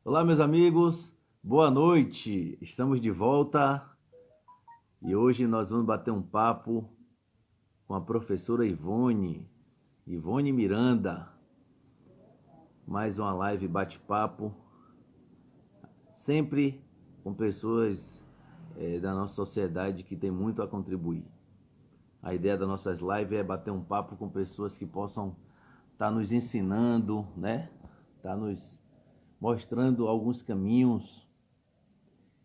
Olá, meus amigos, boa noite. Estamos de volta e hoje nós vamos bater um papo com a professora Ivone Miranda. Mais uma live bate-papo, sempre com pessoas da nossa sociedade que tem muito a contribuir. A ideia das nossas lives é bater um papo com pessoas que possam estar nos ensinando, né? Estar nos mostrando alguns caminhos.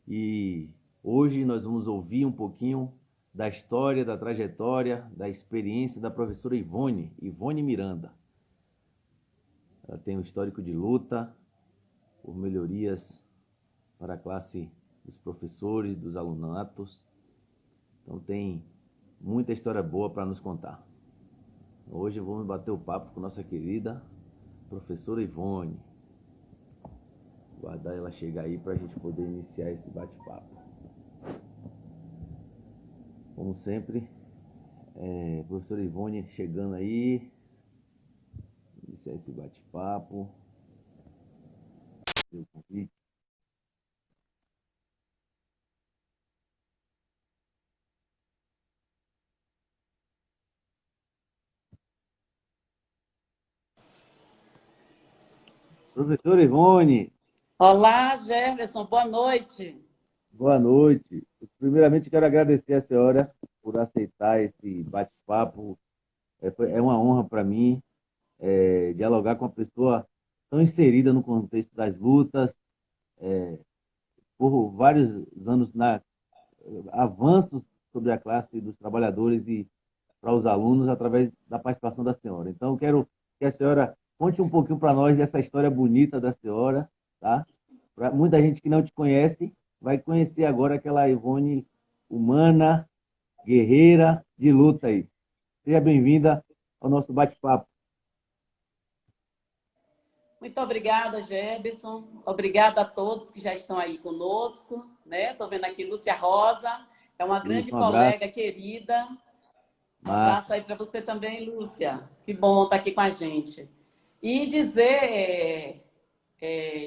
E hoje nós vamos ouvir um pouquinho da história, da trajetória, da experiência da professora Ivone Miranda. Ela tem um histórico de luta por melhorias para a classe dos professores, dos alunatos. Então tem muita história boa para nos contar. Hoje vamos bater o papo com nossa querida professora Ivone. Guardar ela chegar aí para a gente poder iniciar esse bate-papo. Como sempre, professora Ivone chegando aí, iniciar esse bate-papo. Seu convite. Professora Ivone, Olá, Jefferson, boa noite. boa noite. Primeiramente, quero agradecer a senhora por aceitar esse bate-papo. É uma honra para mim dialogar com uma pessoa tão inserida no contexto das lutas, por vários anos avanços sobre a classe dos trabalhadores e para os alunos através da participação da senhora. Então, eu quero que a senhora conte um pouquinho para nós dessa história bonita da senhora, tá? Para muita gente que não te conhece, vai conhecer agora aquela Ivone humana, guerreira, de luta aí. Seja bem-vinda ao nosso bate-papo. Muito obrigada, Jefferson. Obrigada a todos que já estão aí conosco, né? Estou vendo aqui Lúcia Rosa, é uma grande Isso, um abraço. colega querida. Um abraço Massa. aí para você também, Lúcia. Que bom estar aqui com a gente. E dizer,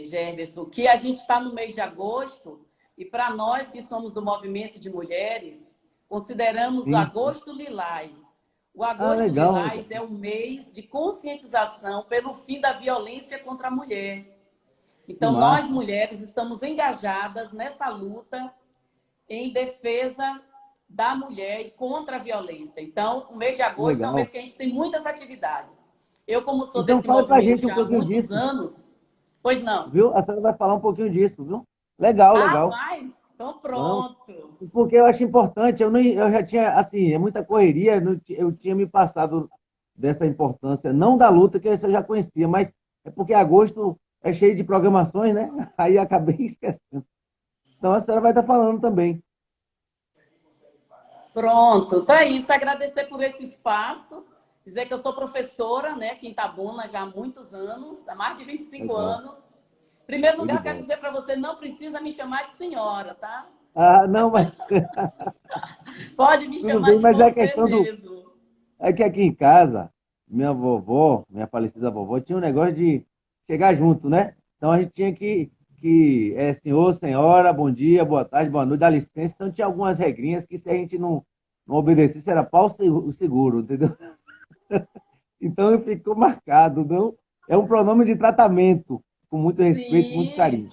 Jefferson, que a gente está no mês de agosto e para nós que somos do movimento de mulheres, consideramos o Sim. agosto lilás. O Ah, agosto legal. lilás é o mês de conscientização pelo fim da violência contra a mulher. Que Então, nós massa. mulheres estamos engajadas nessa luta em defesa da mulher e contra a violência. Então, o mês de Que agosto é um mês legal. que a gente tem muitas atividades. Eu, como sou Então, desse fala para a movimento gente um já há pouquinho muitos disso, anos, pois não. viu? A senhora vai falar um pouquinho disso, viu? Legal, Ah, legal. vai? Então, Vamos. pronto. Porque eu acho importante, eu já tinha, assim, é muita correria, eu tinha me passado dessa importância, não da luta, que essa eu já conhecia, mas é porque agosto é cheio de programações, né? Aí acabei esquecendo. Então a senhora vai estar falando também. Pronto. Então é isso. Agradecer por esse espaço. Dizer que eu sou professora, né, aqui em Itabuna já há muitos anos, há mais de 25 Legal, anos. Em primeiro show de lugar, eu quero bola. dizer para você, não precisa me chamar de senhora, tá? Ah, não, mas Pode me tudo chamar bem, de mas é você questão do. mesmo. É que aqui em casa, minha falecida vovó, tinha um negócio de chegar junto, né? Então a gente tinha que senhor, senhora, bom dia, boa tarde, boa noite, dá licença. Então tinha algumas regrinhas que se a gente não obedecesse, era pau o seguro, entendeu? Então ficou marcado, não? É um pronome de tratamento, com muito respeito, muito Sim, carinho.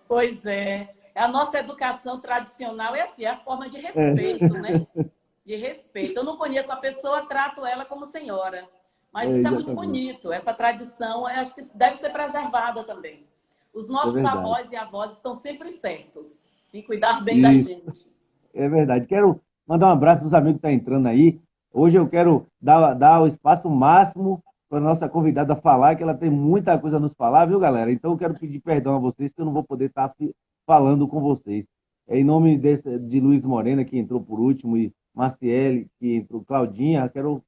pois é. A nossa educação tradicional é assim, é a forma de É, respeito, né? De respeito. Eu não conheço a pessoa, trato ela como senhora. Mas isso é muito exatamente. bonito. Essa tradição, eu acho que deve ser preservada também. Os É nossos verdade. avós e avós estão sempre certos em cuidar bem da Isso. gente. É verdade. Quero mandar um abraço para os amigos que estão entrando aí. Hoje eu quero dar o espaço máximo para a nossa convidada falar, que ela tem muita coisa a nos falar, viu, galera? Então eu quero pedir perdão a vocês, que eu não vou poder estar falando com vocês. Em nome de Luiz Morena, que entrou por último, e Marciele, que entrou, Claudinha, quero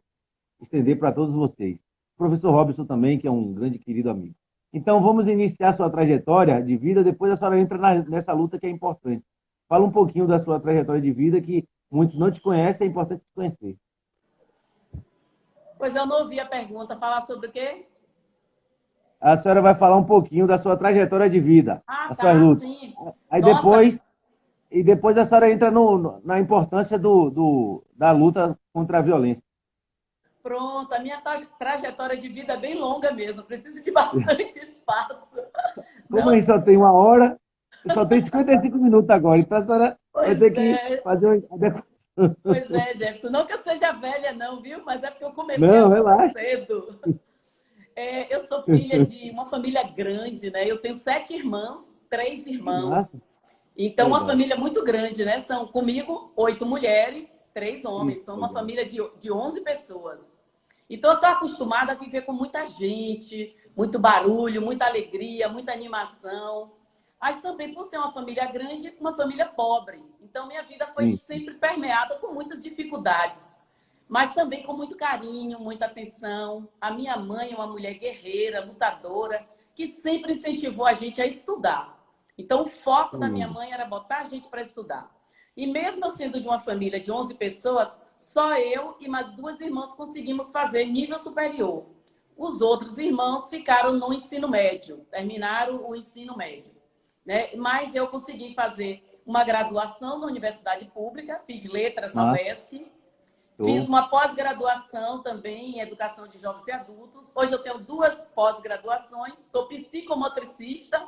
estender para todos vocês. O professor Robson também, que é um grande querido amigo. Então vamos iniciar sua trajetória de vida, depois a senhora entra nessa luta que é importante. Fala um pouquinho da sua trajetória de vida, que muitos não te conhecem, é importante te conhecer. Pois eu não ouvi a pergunta. Falar sobre o quê? a senhora vai falar um pouquinho da sua trajetória de vida, Ah, das suas tá, lutas. sim. Aí Nossa, depois a senhora entra na importância da luta contra a violência. pronto, a minha trajetória de vida é bem longa mesmo, preciso de bastante espaço. Como a Não, gente só tem uma hora, só tem 55 minutos agora, então a senhora vai ter pois que é, fazer uma adequação. pois é, Jefferson. Não que eu seja velha, não, viu? Mas é porque eu comecei a Não, luta relaxa. cedo. Eu sou filha de uma família grande, né? Eu tenho 7 irmãs, 3 Que irmãos. massa, Então, uma legal. família muito grande, né? São comigo 8 mulheres, 3 homens. Isso, São uma legal. família de 11 pessoas. Então, eu estou acostumada a viver com muita gente, muito barulho, muita alegria, muita animação. Mas também, por ser uma família grande, uma família pobre. Então, minha vida foi Sim. sempre permeada com muitas dificuldades, mas também com muito carinho, muita atenção. A minha mãe é uma mulher guerreira, lutadora, que sempre incentivou a gente a estudar. Então, o foco da minha Hum, mãe era botar a gente para estudar. E mesmo eu sendo de uma família de 11 pessoas, só eu e mais 2 irmãs conseguimos fazer nível superior. Os outros irmãos ficaram no ensino médio, terminaram o ensino médio, né? Mas eu consegui fazer uma graduação na universidade pública, fiz letras na massa, UESC, fiz show. uma pós-graduação também em educação de jovens e adultos. Hoje eu tenho 2 pós-graduações, sou psicomotricista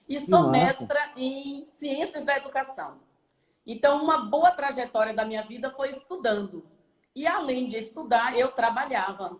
e Que sou massa. mestra em ciências da educação. Então, uma boa trajetória da minha vida foi estudando. E além de estudar, eu trabalhava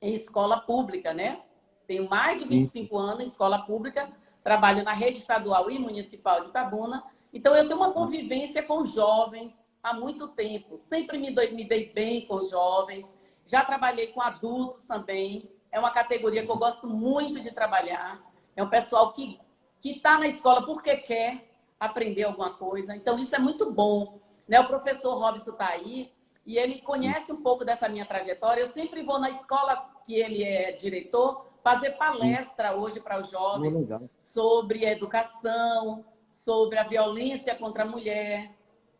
em escola pública, né? Tenho mais de Sim. 25 anos em escola pública, trabalho na rede estadual e municipal de Itabuna. Então, eu tenho uma convivência com jovens há muito tempo. Sempre me dei bem com os jovens. Já trabalhei com adultos também. É uma categoria que eu gosto muito de trabalhar. É um pessoal que está na escola porque quer aprender alguma coisa. Então, isso é muito bom, né? O professor Robson está aí e ele conhece um pouco dessa minha trajetória. Eu sempre vou na escola que ele é diretor fazer Sim. palestra hoje para os Oh, jovens legal. sobre a educação, sobre a violência contra a mulher,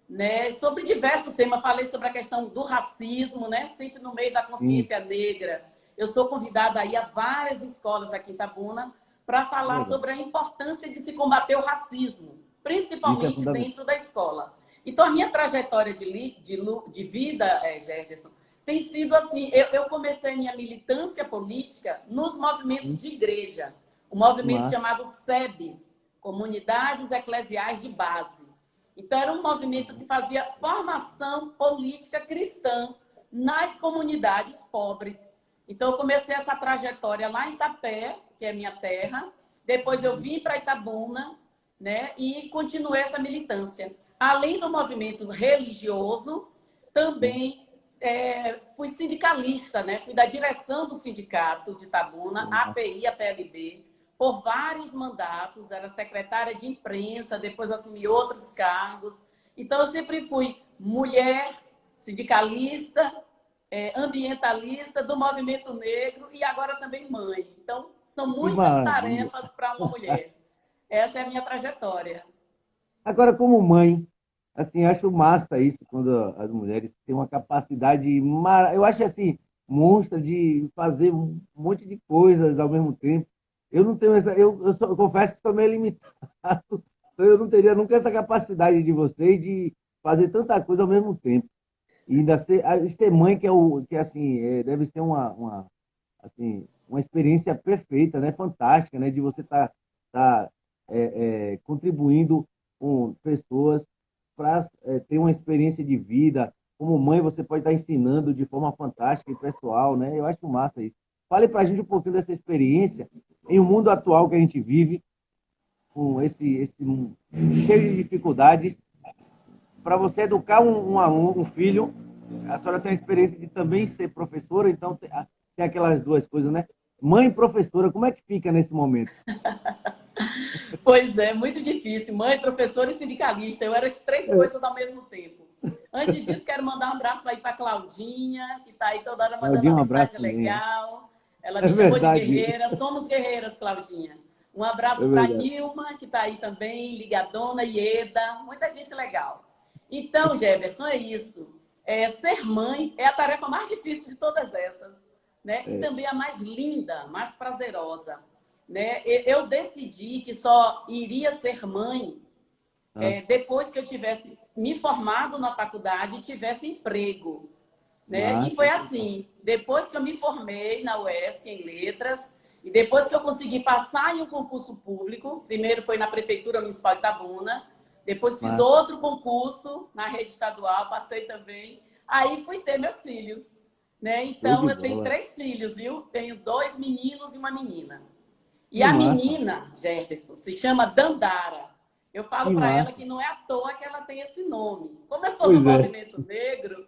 né? Sobre diversos temas. Falei sobre a questão do racismo, né? Sempre no mês da Sim, consciência negra. Eu sou convidada aí a várias escolas aqui em Itabuna para falar legal. sobre a importância de se combater o racismo, Isso é principalmente fundamental. dentro da escola. Então, a minha trajetória de vida, Jefferson, tem sido assim. Eu comecei minha militância política nos movimentos Sim, de igreja, o movimento massa. chamado SEBs, Comunidades Eclesiais de Base. Então, era um movimento que fazia formação política cristã nas comunidades pobres. Então, eu comecei essa trajetória lá em Itapé, que é minha terra. Depois, eu vim para Itabuna, né? E continuei essa militância. Além do movimento religioso, Sim. também fui sindicalista, né? Fui da direção do sindicato de Itabuna, Legal. API, a PLB, por vários mandatos. Era secretária de imprensa, depois assumi outros cargos. Então, eu sempre fui mulher, sindicalista, ambientalista, do movimento negro e agora também mãe. Então, são Que muitas maravilha. tarefas para uma mulher. Essa é a minha trajetória. Agora, como mãe, assim, acho massa isso quando as mulheres têm uma capacidade, eu acho assim, monstra de fazer um monte de coisas ao mesmo tempo. Eu não tenho essa, eu confesso que sou meio limitado, eu não teria nunca essa capacidade de vocês de fazer tanta coisa ao mesmo tempo. E ainda ser mãe, que assim, deve ser assim, uma experiência perfeita, né? Fantástica, né? De você tá, contribuindo com pessoas para ter uma experiência de vida. Como mãe, você pode estar ensinando de forma fantástica e pessoal, né? Eu acho massa isso. Fale para a gente um pouquinho dessa experiência em um mundo atual que a gente vive, com esse cheio de dificuldades. Para você educar um filho, a senhora tem a experiência de também ser professora, então tem aquelas duas coisas, né? Mãe e professora, como é que fica nesse momento? Pois é, muito difícil. Mãe, professora e sindicalista. Eu era as 3 coisas ao mesmo tempo. Antes disso, quero mandar um abraço aí para Claudinha, que está aí toda hora mandando Claudinha, uma um abraço mensagem também. legal. Ela É me chamou de verdade, guerreira. Somos guerreiras, Claudinha. Um é abraço para verdade. Nilma, que está aí também, ligadona, Ieda, muita gente legal. Então, Jefferson, é isso. Ser mãe é a tarefa mais difícil de todas essas, né? E É, também a mais linda, mais prazerosa. né? Eu decidi que só iria ser mãe depois que eu tivesse me formado na faculdade e tivesse emprego, né? E foi assim, depois que eu me formei na UESC em letras, e depois que eu consegui passar em um concurso público, primeiro foi na Prefeitura Municipal de Itabuna, depois fiz outro concurso na rede estadual, passei também, aí fui ter meus filhos, né? Então eu tenho 3 filhos, viu? Tenho 2 meninos e uma menina. E a menina, Jefferson, se chama Dandara. Eu falo para ela que não é à toa que ela tem esse nome. Como eu sou do movimento negro,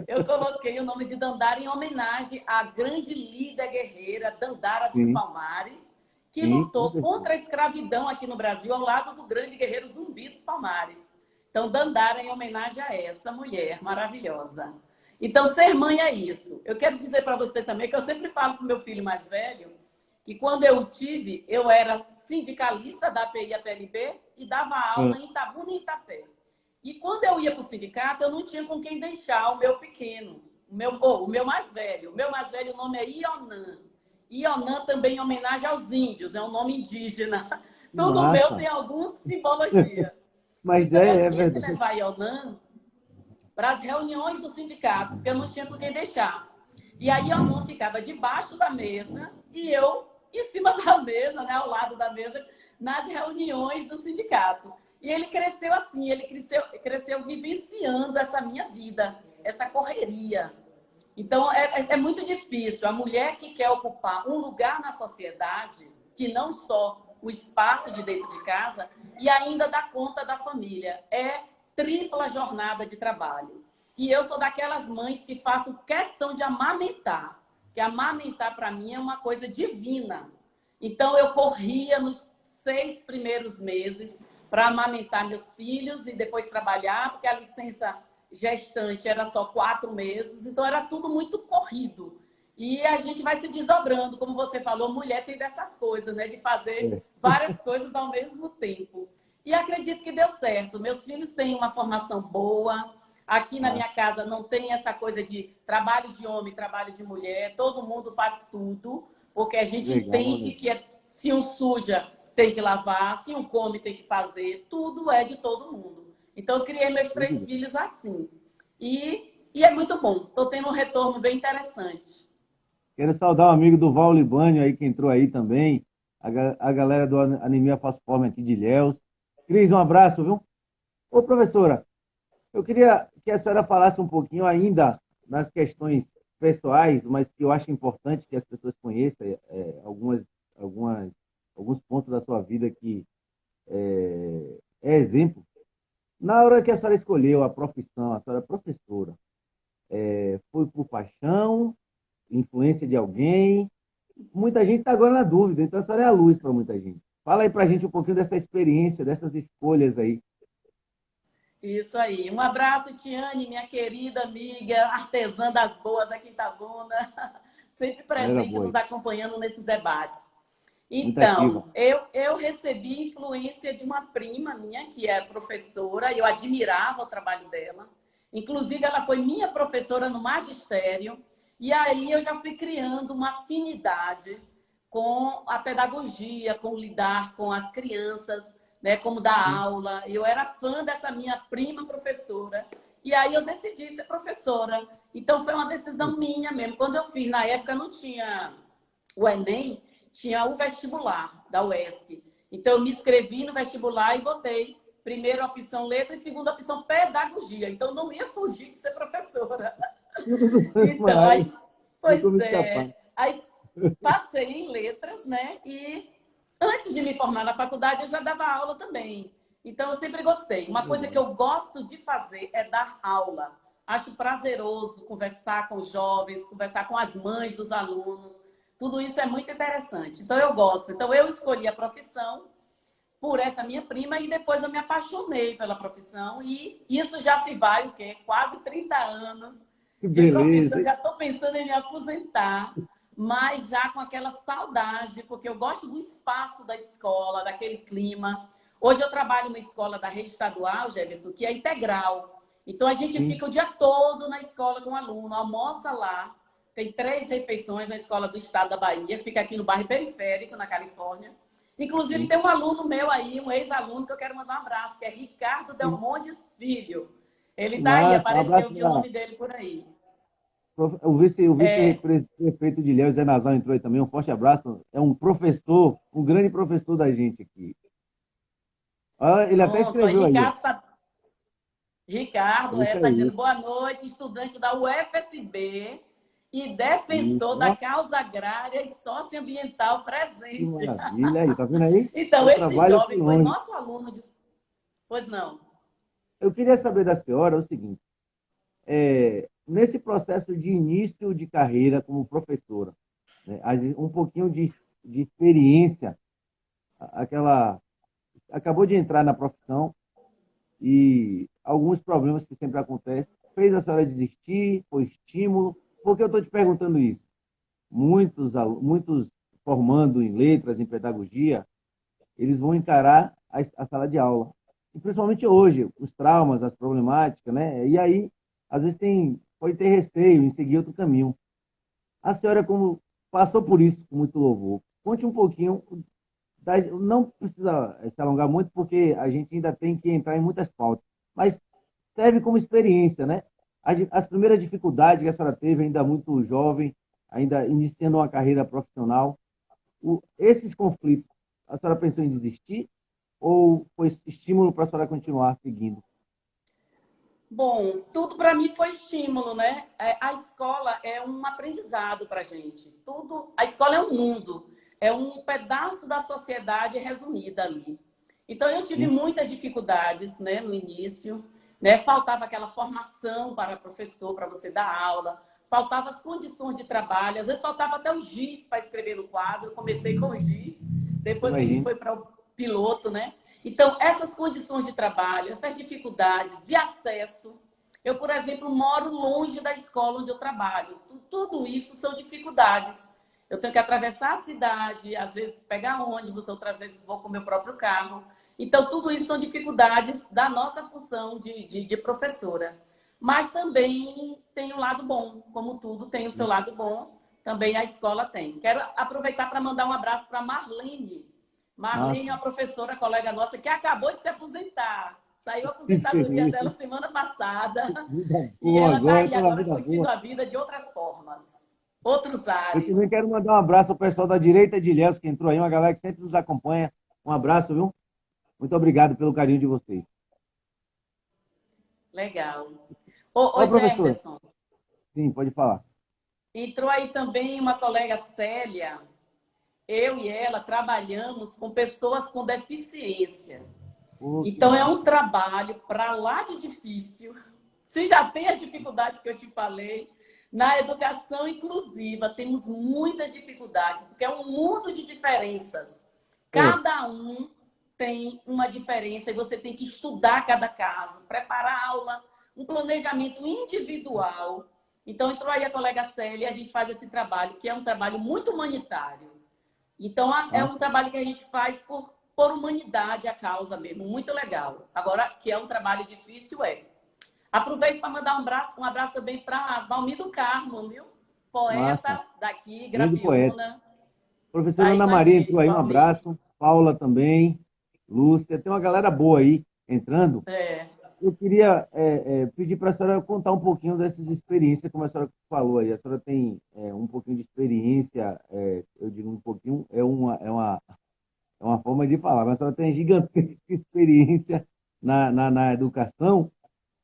eu coloquei o nome de Dandara em homenagem à grande líder guerreira Dandara dos Palmares, que lutou contra a escravidão aqui no Brasil ao lado do grande guerreiro Zumbi dos Palmares. Então, Dandara em homenagem a essa mulher maravilhosa. Então, ser mãe é isso. Eu quero dizer para você também que eu sempre falo para o meu filho mais velho que quando eu tive, eu era sindicalista da API e APLB e dava aula em Itabuna e Itapé. E quando eu ia para o sindicato, eu não tinha com quem deixar o meu pequeno, o meu mais velho. O meu mais velho, o nome é Ionã. Ionã também em homenagem aos índios, é um nome indígena. Tudo meu tem alguma simbologia. Mas então, eu tinha que levar Ionã para as reuniões do sindicato, porque eu não tinha com quem deixar. E aí Ionã ficava debaixo da mesa e eu em cima da mesa, né, ao lado da mesa, nas reuniões do sindicato. E ele cresceu assim, ele cresceu vivenciando essa minha vida, essa correria. Então, é muito difícil. A mulher que quer ocupar um lugar na sociedade, que não só o espaço de dentro de casa, e ainda dá conta da família. É tripla jornada de trabalho. E eu sou daquelas mães que faço questão de amamentar. Que amamentar, para mim, é uma coisa divina. Então, eu corria nos 6 primeiros meses para amamentar meus filhos e depois trabalhar, porque a licença gestante era só 4 meses, então era tudo muito corrido. E a gente vai se desdobrando, como você falou, mulher tem dessas coisas, né? De fazer várias coisas ao mesmo tempo. E acredito que deu certo. Meus filhos têm uma formação boa. Aqui na minha casa não tem essa coisa de trabalho de homem, trabalho de mulher. Todo mundo faz tudo, porque a gente entende que se um suja, tem que lavar. Se um come, tem que fazer. Tudo é de todo mundo. Então, eu criei meus 3 filhos assim. E é muito bom. Estou tendo um retorno bem interessante. Quero saudar um amigo do Val Libânio aí, que entrou aí também. A galera do Anemia Falciforme aqui de Ilhéus. Cris, um abraço, viu? Ô, professora, eu queria que a senhora falasse um pouquinho ainda nas questões pessoais, mas que eu acho importante que as pessoas conheçam alguns pontos da sua vida que é exemplo. Na hora que a senhora escolheu a profissão, a senhora é professora, foi por paixão, influência de alguém? Muita gente está agora na dúvida, então a senhora é a luz para muita gente. Fala aí para a gente um pouquinho dessa experiência, dessas escolhas aí. Isso aí. Um abraço, Tiane, minha querida amiga, artesã das boas aqui em Itabuna, sempre presente nos acompanhando nesses debates. Então, eu recebi influência de uma prima minha, que é professora, e eu admirava o trabalho dela. Inclusive, ela foi minha professora no magistério, e aí eu já fui criando uma afinidade com a pedagogia, com lidar com as crianças, né, como dar aula. Eu era fã dessa minha prima professora, e aí eu decidi ser professora. Então, foi uma decisão minha mesmo. Quando eu fiz, na época, não tinha o Enem, tinha o vestibular da UESC. Então, eu me inscrevi no vestibular e botei primeira opção letra e segunda opção pedagogia. Então, não ia fugir de ser professora. Então, aí, pois é. Aí, passei em letras, né? E antes de me formar na faculdade, eu já dava aula também. Então, eu sempre gostei. Uma coisa que eu gosto de fazer é dar aula. Acho prazeroso conversar com os jovens, conversar com as mães dos alunos. Tudo isso é muito interessante. Então, eu gosto. Então, eu escolhi a profissão por essa minha prima e depois eu me apaixonei pela profissão. E isso já se vai, o quê? Quase 30 anos de profissão. Já estou pensando em me aposentar, mas já com aquela saudade, porque eu gosto do espaço da escola, daquele clima. Hoje eu trabalho numa escola da rede estadual, Jefferson, que é integral. Então, a gente fica o dia todo na escola com o aluno, almoça lá, tem 3 refeições na escola do estado da Bahia, que fica aqui no bairro Periférico, na Califórnia. Inclusive, Sim. tem um aluno meu aí, um ex-aluno, que eu quero mandar um abraço, que é Ricardo Sim. Delmontes Filho. Ele está aí, Massa, um apareceu abraço o para nome dele por aí. o vice-prefeito de Ilhéus, Zé Nazão, entrou aí também. Um forte abraço. É um professor, um grande professor da gente aqui. Ah, ele até Pronto, aí escreveu aí, ó. É Ricardo isso está dizendo aí. boa noite, estudante da UFSB e Isso, defensor da ó. causa agrária e socioambiental Que presente. maravilha aí, tá vendo aí? Então, Eu esse trabalho aqui jovem foi longe. nosso aluno de... Pois não. Eu queria saber da senhora o seguinte: nesse processo de início de carreira como professora, né, um pouquinho de experiência, aquela acabou de entrar na profissão e alguns problemas que sempre acontecem, fez a senhora desistir, foi estímulo? Por que eu estou te perguntando isso? Muitos formando em letras, em pedagogia, eles vão encarar a sala de aula. E principalmente hoje, os traumas, as problemáticas, né? E aí, às vezes pode ter receio em seguir outro caminho. A senhora, como passou por isso com muito louvor, conte um pouquinho, não precisa se alongar muito, porque a gente ainda tem que entrar em muitas pautas, mas serve como experiência, né? As primeiras dificuldades que a senhora teve, ainda muito jovem, ainda iniciando uma carreira profissional, esses conflitos, a senhora pensou em desistir ou foi estímulo para a senhora continuar seguindo? Bom, tudo para mim foi estímulo, né? A escola é um aprendizado para a gente. Tudo, a escola é um mundo, é um pedaço da sociedade resumida ali. Então eu tive Sim, muitas dificuldades, né, no início, né? Faltava aquela formação para professor, para você dar aula, faltava as condições de trabalho, às vezes faltava até o giz para escrever no quadro. Eu comecei com o giz, depois que a gente imagino. foi para o piloto, né? Então, essas condições de trabalho, essas dificuldades de acesso. Eu, por exemplo, moro longe da escola onde eu trabalho. Tudo isso são dificuldades. Eu tenho que atravessar a cidade, às vezes pegar ônibus, outras vezes vou com o meu próprio carro. Então, tudo isso são dificuldades da nossa função de professora. Mas também tem o lado bom, como tudo tem o seu lado bom, também a escola tem. Quero aproveitar para mandar um abraço para Marlene. Marlene é Massa. uma professora, colega nossa, que acabou de se aposentar. Saiu a Fico aposentadoria feliz. dela semana passada. Vida E boa ela está agora, aí estou na agora vida curtindo boa. a vida de outras formas, outros Eu também ares. quero mandar um abraço ao pessoal da direita de Ilhéus que entrou aí, uma galera que sempre nos acompanha. Um abraço, viu? Muito obrigado pelo carinho de vocês. Legal. Ô Ó, professor, Jefferson, sim, pode falar. entrou aí também uma colega Célia. Eu e ela trabalhamos com pessoas com deficiência. Oh, que Então, é massa. um trabalho para lá de difícil. Se já tem as dificuldades que eu te falei, na educação inclusiva temos muitas dificuldades, porque é um mundo de diferenças. É, Cada um tem uma diferença e você tem que estudar cada caso, preparar a aula, um planejamento individual. Então, entrou aí a colega Célia e a gente faz esse trabalho, que é um trabalho muito humanitário. Então, é um massa. trabalho que a gente faz por humanidade, a causa mesmo, muito legal. Agora, que é um trabalho difícil, é. Aproveito para mandar um abraço também para Valmir do Carmo, viu? Massa. Poeta daqui, Grande poeta. Grapiúna. Tá Professora aí Ana com a Maria entrou gente, aí, um Valmir. abraço. Paula também. Lúcia. Tem uma galera boa aí entrando. É, Eu queria pedir para a senhora contar um pouquinho dessas experiências, como a senhora falou aí. A senhora tem um pouquinho de experiência, eu digo um pouquinho, é uma forma de falar, mas a senhora tem gigantesca experiência na educação,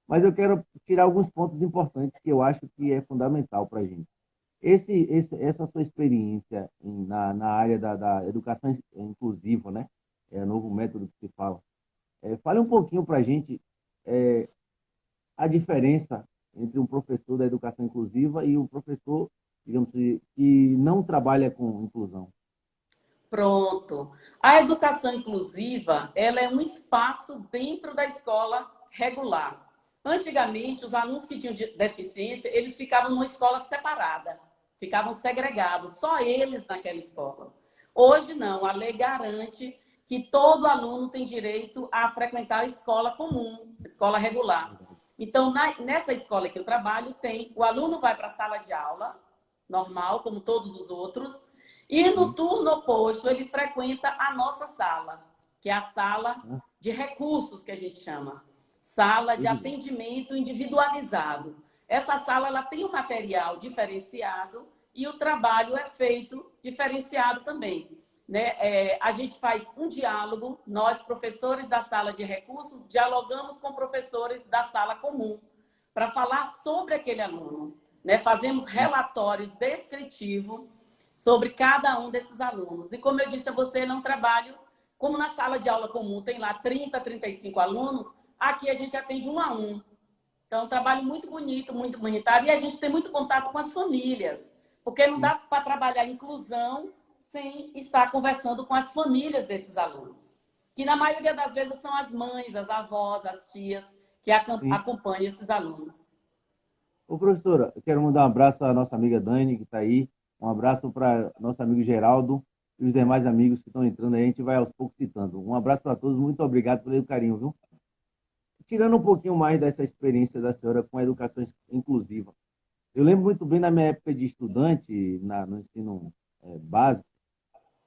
mas eu quero tirar alguns pontos importantes que eu acho que é fundamental para a gente. Essa sua experiência na área da educação inclusiva, né? É o novo método que se fala. Fale um pouquinho para a gente a diferença entre um professor da educação inclusiva e um professor, digamos assim, que não trabalha com inclusão. pronto. A educação inclusiva, ela é um espaço dentro da escola regular. Antigamente, os alunos que tinham deficiência, eles ficavam numa escola separada, ficavam segregados, só eles naquela escola. Hoje não, a lei garante que todo aluno tem direito a frequentar a escola comum, escola regular. Então, nessa escola que eu trabalho, o aluno vai para a sala de aula, normal, como todos os outros. E no turno oposto, ele frequenta a nossa sala, que é a sala de recursos, que a gente chama. Sala de atendimento individualizado. Essa sala ela tem um material diferenciado e o trabalho é feito diferenciado também. Né? A gente faz um diálogo, nós, professores da sala de recursos, dialogamos com professores da sala comum para falar sobre aquele aluno. Né? Fazemos relatórios descritivos sobre cada um desses alunos. E como eu disse a você, ele é um trabalho, como na sala de aula comum tem lá 30, 35 alunos, aqui a gente atende 1 a 1. Então, é um trabalho muito bonito, muito humanitário, e a gente tem muito contato com as famílias, porque não dá para trabalhar inclusão sem estar conversando com as famílias desses alunos, que na maioria das vezes são as mães, as avós, as tias, que acompanham esses alunos. Ô, professora, eu quero mandar um abraço à nossa amiga Dani, que está aí, um abraço para nosso amigo Geraldo e os demais amigos que estão entrando aí, a gente vai aos poucos citando. Um abraço para todos, muito obrigado pelo carinho, viu? Tirando um pouquinho mais dessa experiência da senhora com a educação inclusiva, eu lembro muito bem na minha época de estudante, no ensino básico,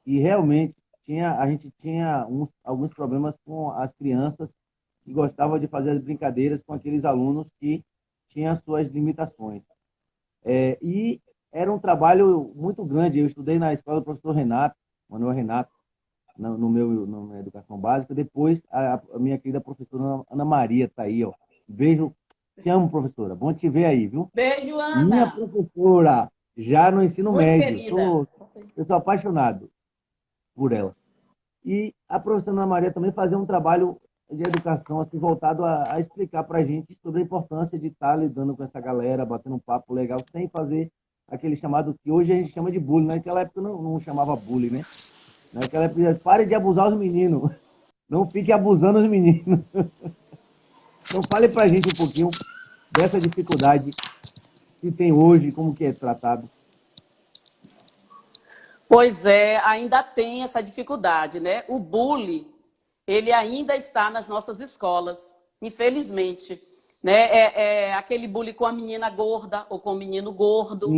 e realmente a gente tinha alguns problemas com as crianças que gostavam de fazer as brincadeiras com aqueles alunos que tinham as suas limitações. E era um trabalho muito grande. Eu estudei na escola do professor Renato, Manuel Renato, na minha educação básica. Depois, a minha querida professora Ana Maria está aí, ó. Beijo, te amo, professora. Bom te ver aí, viu? Beijo, Ana. Minha professora, já no ensino muito médio. Querida. Eu sou apaixonado por ela. E a professora Ana Maria também fazia um trabalho de educação assim, voltado a explicar para a gente sobre a importância de estar lidando com essa galera, batendo um papo legal, sem fazer aquele chamado que hoje a gente chama de bullying. Naquela época não chamava bullying, né? Naquela época, pare de abusar os meninos. Não fique abusando os meninos. Então fale para a gente um pouquinho dessa dificuldade que tem hoje, como que é tratado. Pois é, ainda tem essa dificuldade, né? O bullying, ele ainda está nas nossas escolas, infelizmente. Né? Aquele bullying com a menina gorda ou com o menino gordo,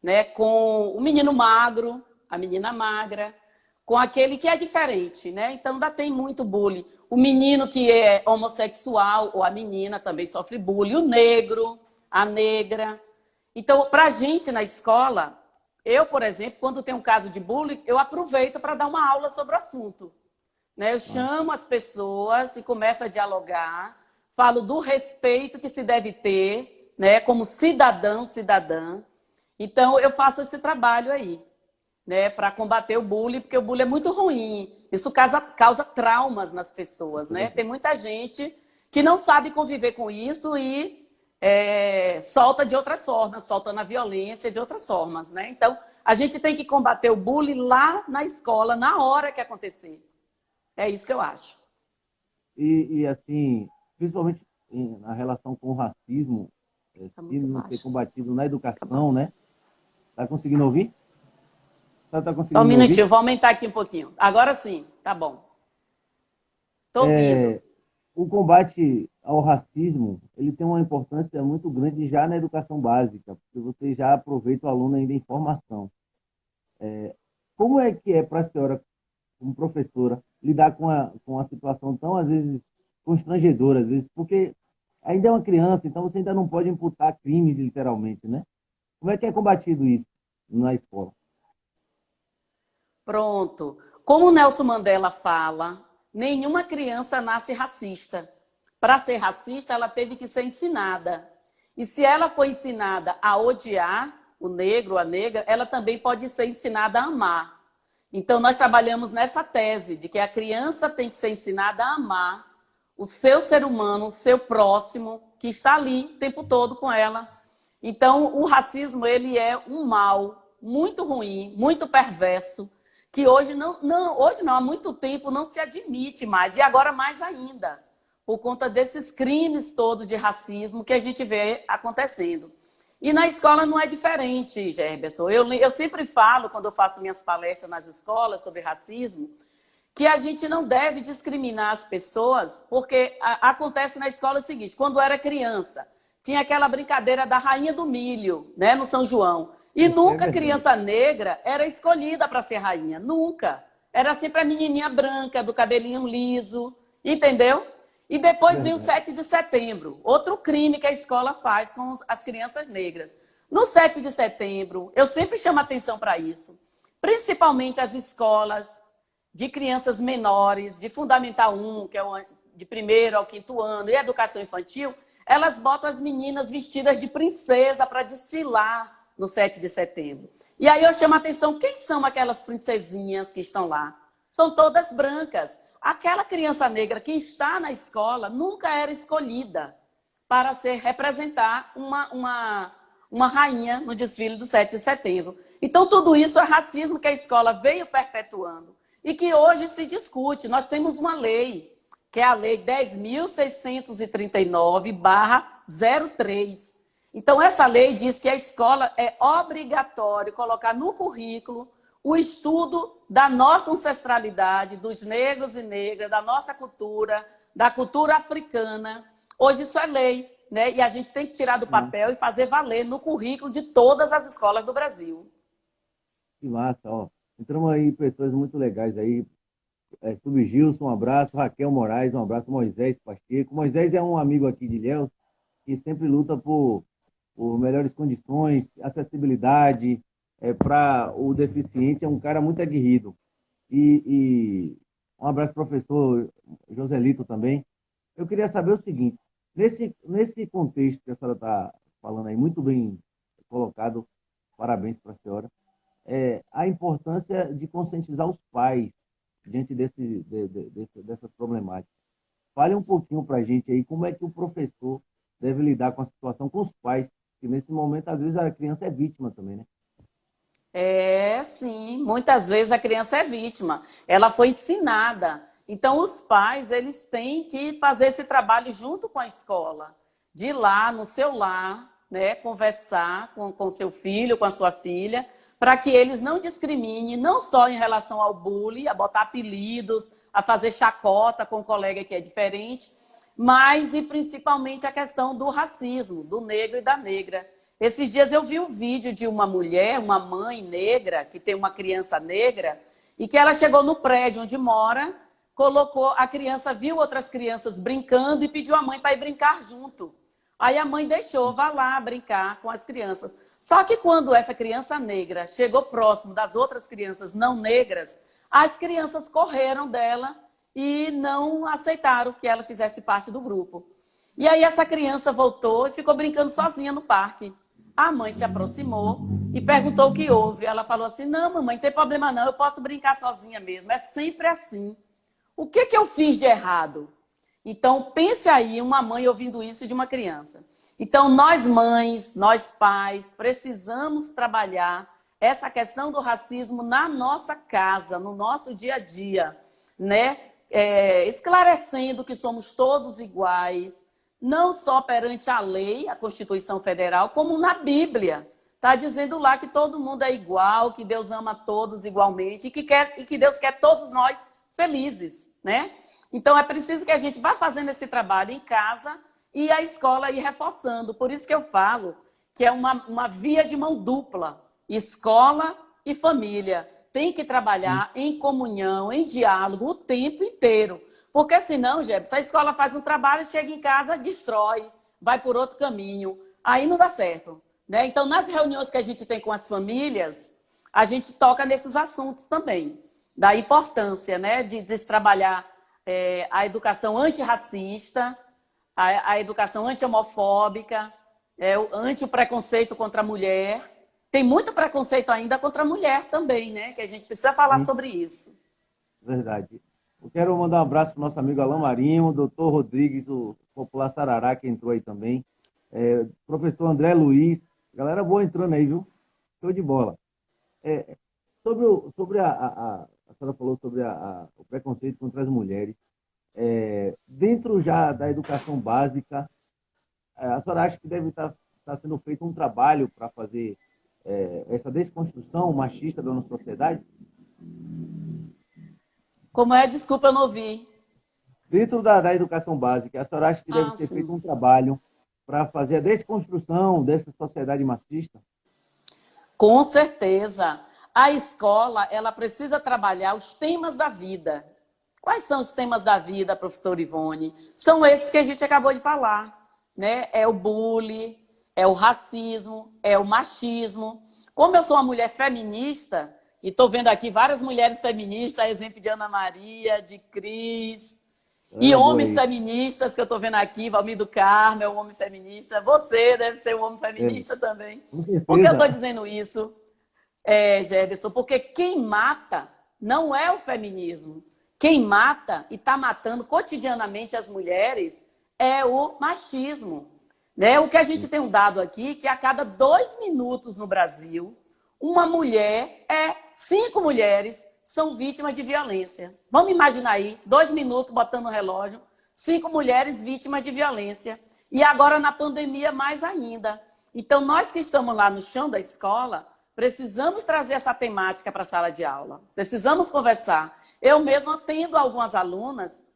né? Com o menino magro, a menina magra, com aquele que é diferente, né? Então ainda tem muito bullying. O menino que é homossexual ou a menina também sofre bullying, o negro, a negra. Então, para a gente na escola, eu, por exemplo, quando tem um caso de bullying, eu aproveito para dar uma aula sobre o assunto. Né? Eu chamo as pessoas e começo a dialogar, falo do respeito que se deve ter, né? Como cidadão, cidadã. Então, eu faço esse trabalho aí, né? Para combater o bullying, porque o bullying é muito ruim. Isso causa traumas nas pessoas, né? Tem muita gente que não sabe conviver com isso e solta de outras formas, solta na violência de outras formas, né? Então, a gente tem que combater o bullying lá na escola, na hora que acontecer. É isso que eu acho. E assim, principalmente na relação com o racismo, se não ser combatido na educação, né? Tá conseguindo ouvir? Tá conseguindo Só um minutinho, ouvir? vou aumentar aqui um pouquinho. Agora sim, tá bom. Tô ouvindo. O combate ao racismo, ele tem uma importância muito grande já na educação básica, porque você já aproveita o aluno ainda em formação. Como é que é para a senhora, como professora, lidar com a situação tão, às vezes, constrangedora, às vezes, porque ainda é uma criança, então você ainda não pode imputar crimes, literalmente, né? Como é que é combatido isso na escola? Pronto. Como o Nelson Mandela fala, nenhuma criança nasce racista. Para ser racista, ela teve que ser ensinada. E se ela foi ensinada a odiar o negro, a negra, ela também pode ser ensinada a amar. Então, nós trabalhamos nessa tese de que a criança tem que ser ensinada a amar o seu ser humano, o seu próximo, que está ali o tempo todo com ela. Então, o racismo, ele é um mal muito ruim, muito perverso, que hoje não, há muito tempo não se admite mais, e agora mais ainda, por conta desses crimes todos de racismo que a gente vê acontecendo. E na escola não é diferente, Gerberson. Eu sempre falo, quando eu faço minhas palestras nas escolas sobre racismo, que a gente não deve discriminar as pessoas, porque acontece na escola o seguinte: quando eu era criança, tinha aquela brincadeira da rainha do milho, né, no São João. E Isso é nunca verdade. criança negra era escolhida para ser rainha, nunca. Era sempre a menininha branca, do cabelinho liso, entendeu? E depois vem o Verdade. 7 de setembro, outro crime que a escola faz com as crianças negras. No 7 de setembro, eu sempre chamo atenção para isso, principalmente as escolas de crianças menores, de Fundamental 1, que é de primeiro ao quinto ano, e educação infantil, elas botam as meninas vestidas de princesa para desfilar no 7 de setembro. E aí eu chamo a atenção, quem são aquelas princesinhas que estão lá? São todas brancas. Aquela criança negra que está na escola nunca era escolhida para representar uma rainha no desfile do 7 de setembro. Então, tudo isso é racismo que a escola veio perpetuando e que hoje se discute. Nós temos uma lei, que é a Lei 10.639/03. Então, essa lei diz que a escola é obrigatório colocar no currículo o estudo da nossa ancestralidade, dos negros e negras, da nossa cultura, da cultura africana. Hoje isso é lei, né? E a gente tem que tirar do papel e fazer valer no currículo de todas as escolas do Brasil. Que massa, ó. Entramos aí pessoas muito legais aí. Tudo Gilson, um abraço. Raquel Moraes, um abraço. Moisés Pacheco. Moisés é um amigo aqui de Ilhéus que sempre luta por melhores condições, acessibilidade para o deficiente. É um cara muito aguerrido. E um abraço, professor Joselito também. Eu queria saber o seguinte, nesse contexto que a senhora está falando aí, muito bem colocado, parabéns para a senhora, a importância de conscientizar os pais diante dessas problemáticas. Fale um pouquinho para a gente aí como é que o professor deve lidar com a situação com os pais, que nesse momento, às vezes, a criança é vítima também, né? Sim. Muitas vezes a criança é vítima. Ela foi ensinada. Então, os pais, eles têm que fazer esse trabalho junto com a escola. De ir lá, no seu lar, né, conversar com seu filho, com a sua filha, para que eles não discriminem, não só em relação ao bullying, a botar apelidos, a fazer chacota com o colega que é diferente, mas e principalmente a questão do racismo, do negro e da negra. Esses dias eu vi um vídeo de uma mulher, uma mãe negra, que tem uma criança negra, e que ela chegou no prédio onde mora, colocou, a criança viu outras crianças brincando e pediu a mãe para ir brincar junto. Aí a mãe deixou, vá lá brincar com as crianças. Só que quando essa criança negra chegou próximo das outras crianças não negras, as crianças correram dela e não aceitaram que ela fizesse parte do grupo. E aí essa criança voltou e ficou brincando sozinha no parque. A mãe se aproximou e perguntou o que houve. Ela falou assim, não, mamãe, não tem problema não, eu posso brincar sozinha mesmo. É sempre assim. O que eu fiz de errado? Então, pense aí, uma mãe ouvindo isso de uma criança. Então, nós mães, nós pais, precisamos trabalhar essa questão do racismo na nossa casa, no nosso dia a dia, né? Esclarecendo que somos todos iguais, não só perante a lei, a Constituição Federal, como na Bíblia. Está dizendo lá que todo mundo é igual, que Deus ama todos igualmente e que Deus quer todos nós felizes, né? Então, é preciso que a gente vá fazendo esse trabalho em casa e a escola ir reforçando. Por isso que eu falo que é uma via de mão dupla. Escola e família. Tem que trabalhar em comunhão, em diálogo, o tempo inteiro. Porque senão, Jeb, se a escola faz um trabalho, chega em casa, destrói, vai por outro caminho. Aí não dá certo, né? Então, nas reuniões que a gente tem com as famílias, a gente toca nesses assuntos também. Da importância, né, de se trabalhar a educação antirracista, a educação anti-homofóbica, o preconceito contra a mulher. Tem muito preconceito ainda contra a mulher também, né? Que a gente precisa falar Sim, sobre isso. verdade. Eu quero mandar um abraço para o nosso amigo Alain Marinho, doutor Rodrigues, o popular Sarará, que entrou aí também. Professor André Luiz. Galera boa entrando aí, viu? Show de bola. Sobre a senhora falou sobre o preconceito contra as mulheres. Dentro já da educação básica, a senhora acha que deve estar sendo feito um trabalho para fazer essa desconstrução machista da nossa sociedade? Como é? Desculpa, eu não ouvi. Dentro da educação básica, a senhora acha que deve ser feito Sim. um trabalho para fazer a desconstrução dessa sociedade machista? Com certeza. A escola, ela precisa trabalhar os temas da vida. Quais são os temas da vida, professor Ivone? São esses que a gente acabou de falar, né? É o bullying, é o racismo, é o machismo. Como eu sou uma mulher feminista, e estou vendo aqui várias mulheres feministas, exemplo de Ana Maria, de Cris, e É, boa homens aí. feministas que eu estou vendo aqui, Valmir do Carmo é um homem feminista, você deve ser um homem É, feminista também. com Por que eu estou certeza. dizendo isso? Jefferson, porque quem mata não é o feminismo. Quem mata e está matando cotidianamente as mulheres é o machismo. Né? O que a gente tem um dado aqui, que a cada 2 minutos no Brasil, uma mulher, 5 mulheres são vítimas de violência. Vamos imaginar aí, 2 minutos botando no relógio, 5 mulheres vítimas de violência. E agora na pandemia mais ainda. Então nós que estamos lá no chão da escola, precisamos trazer essa temática para a sala de aula. Precisamos conversar. Eu mesma atendo algumas alunas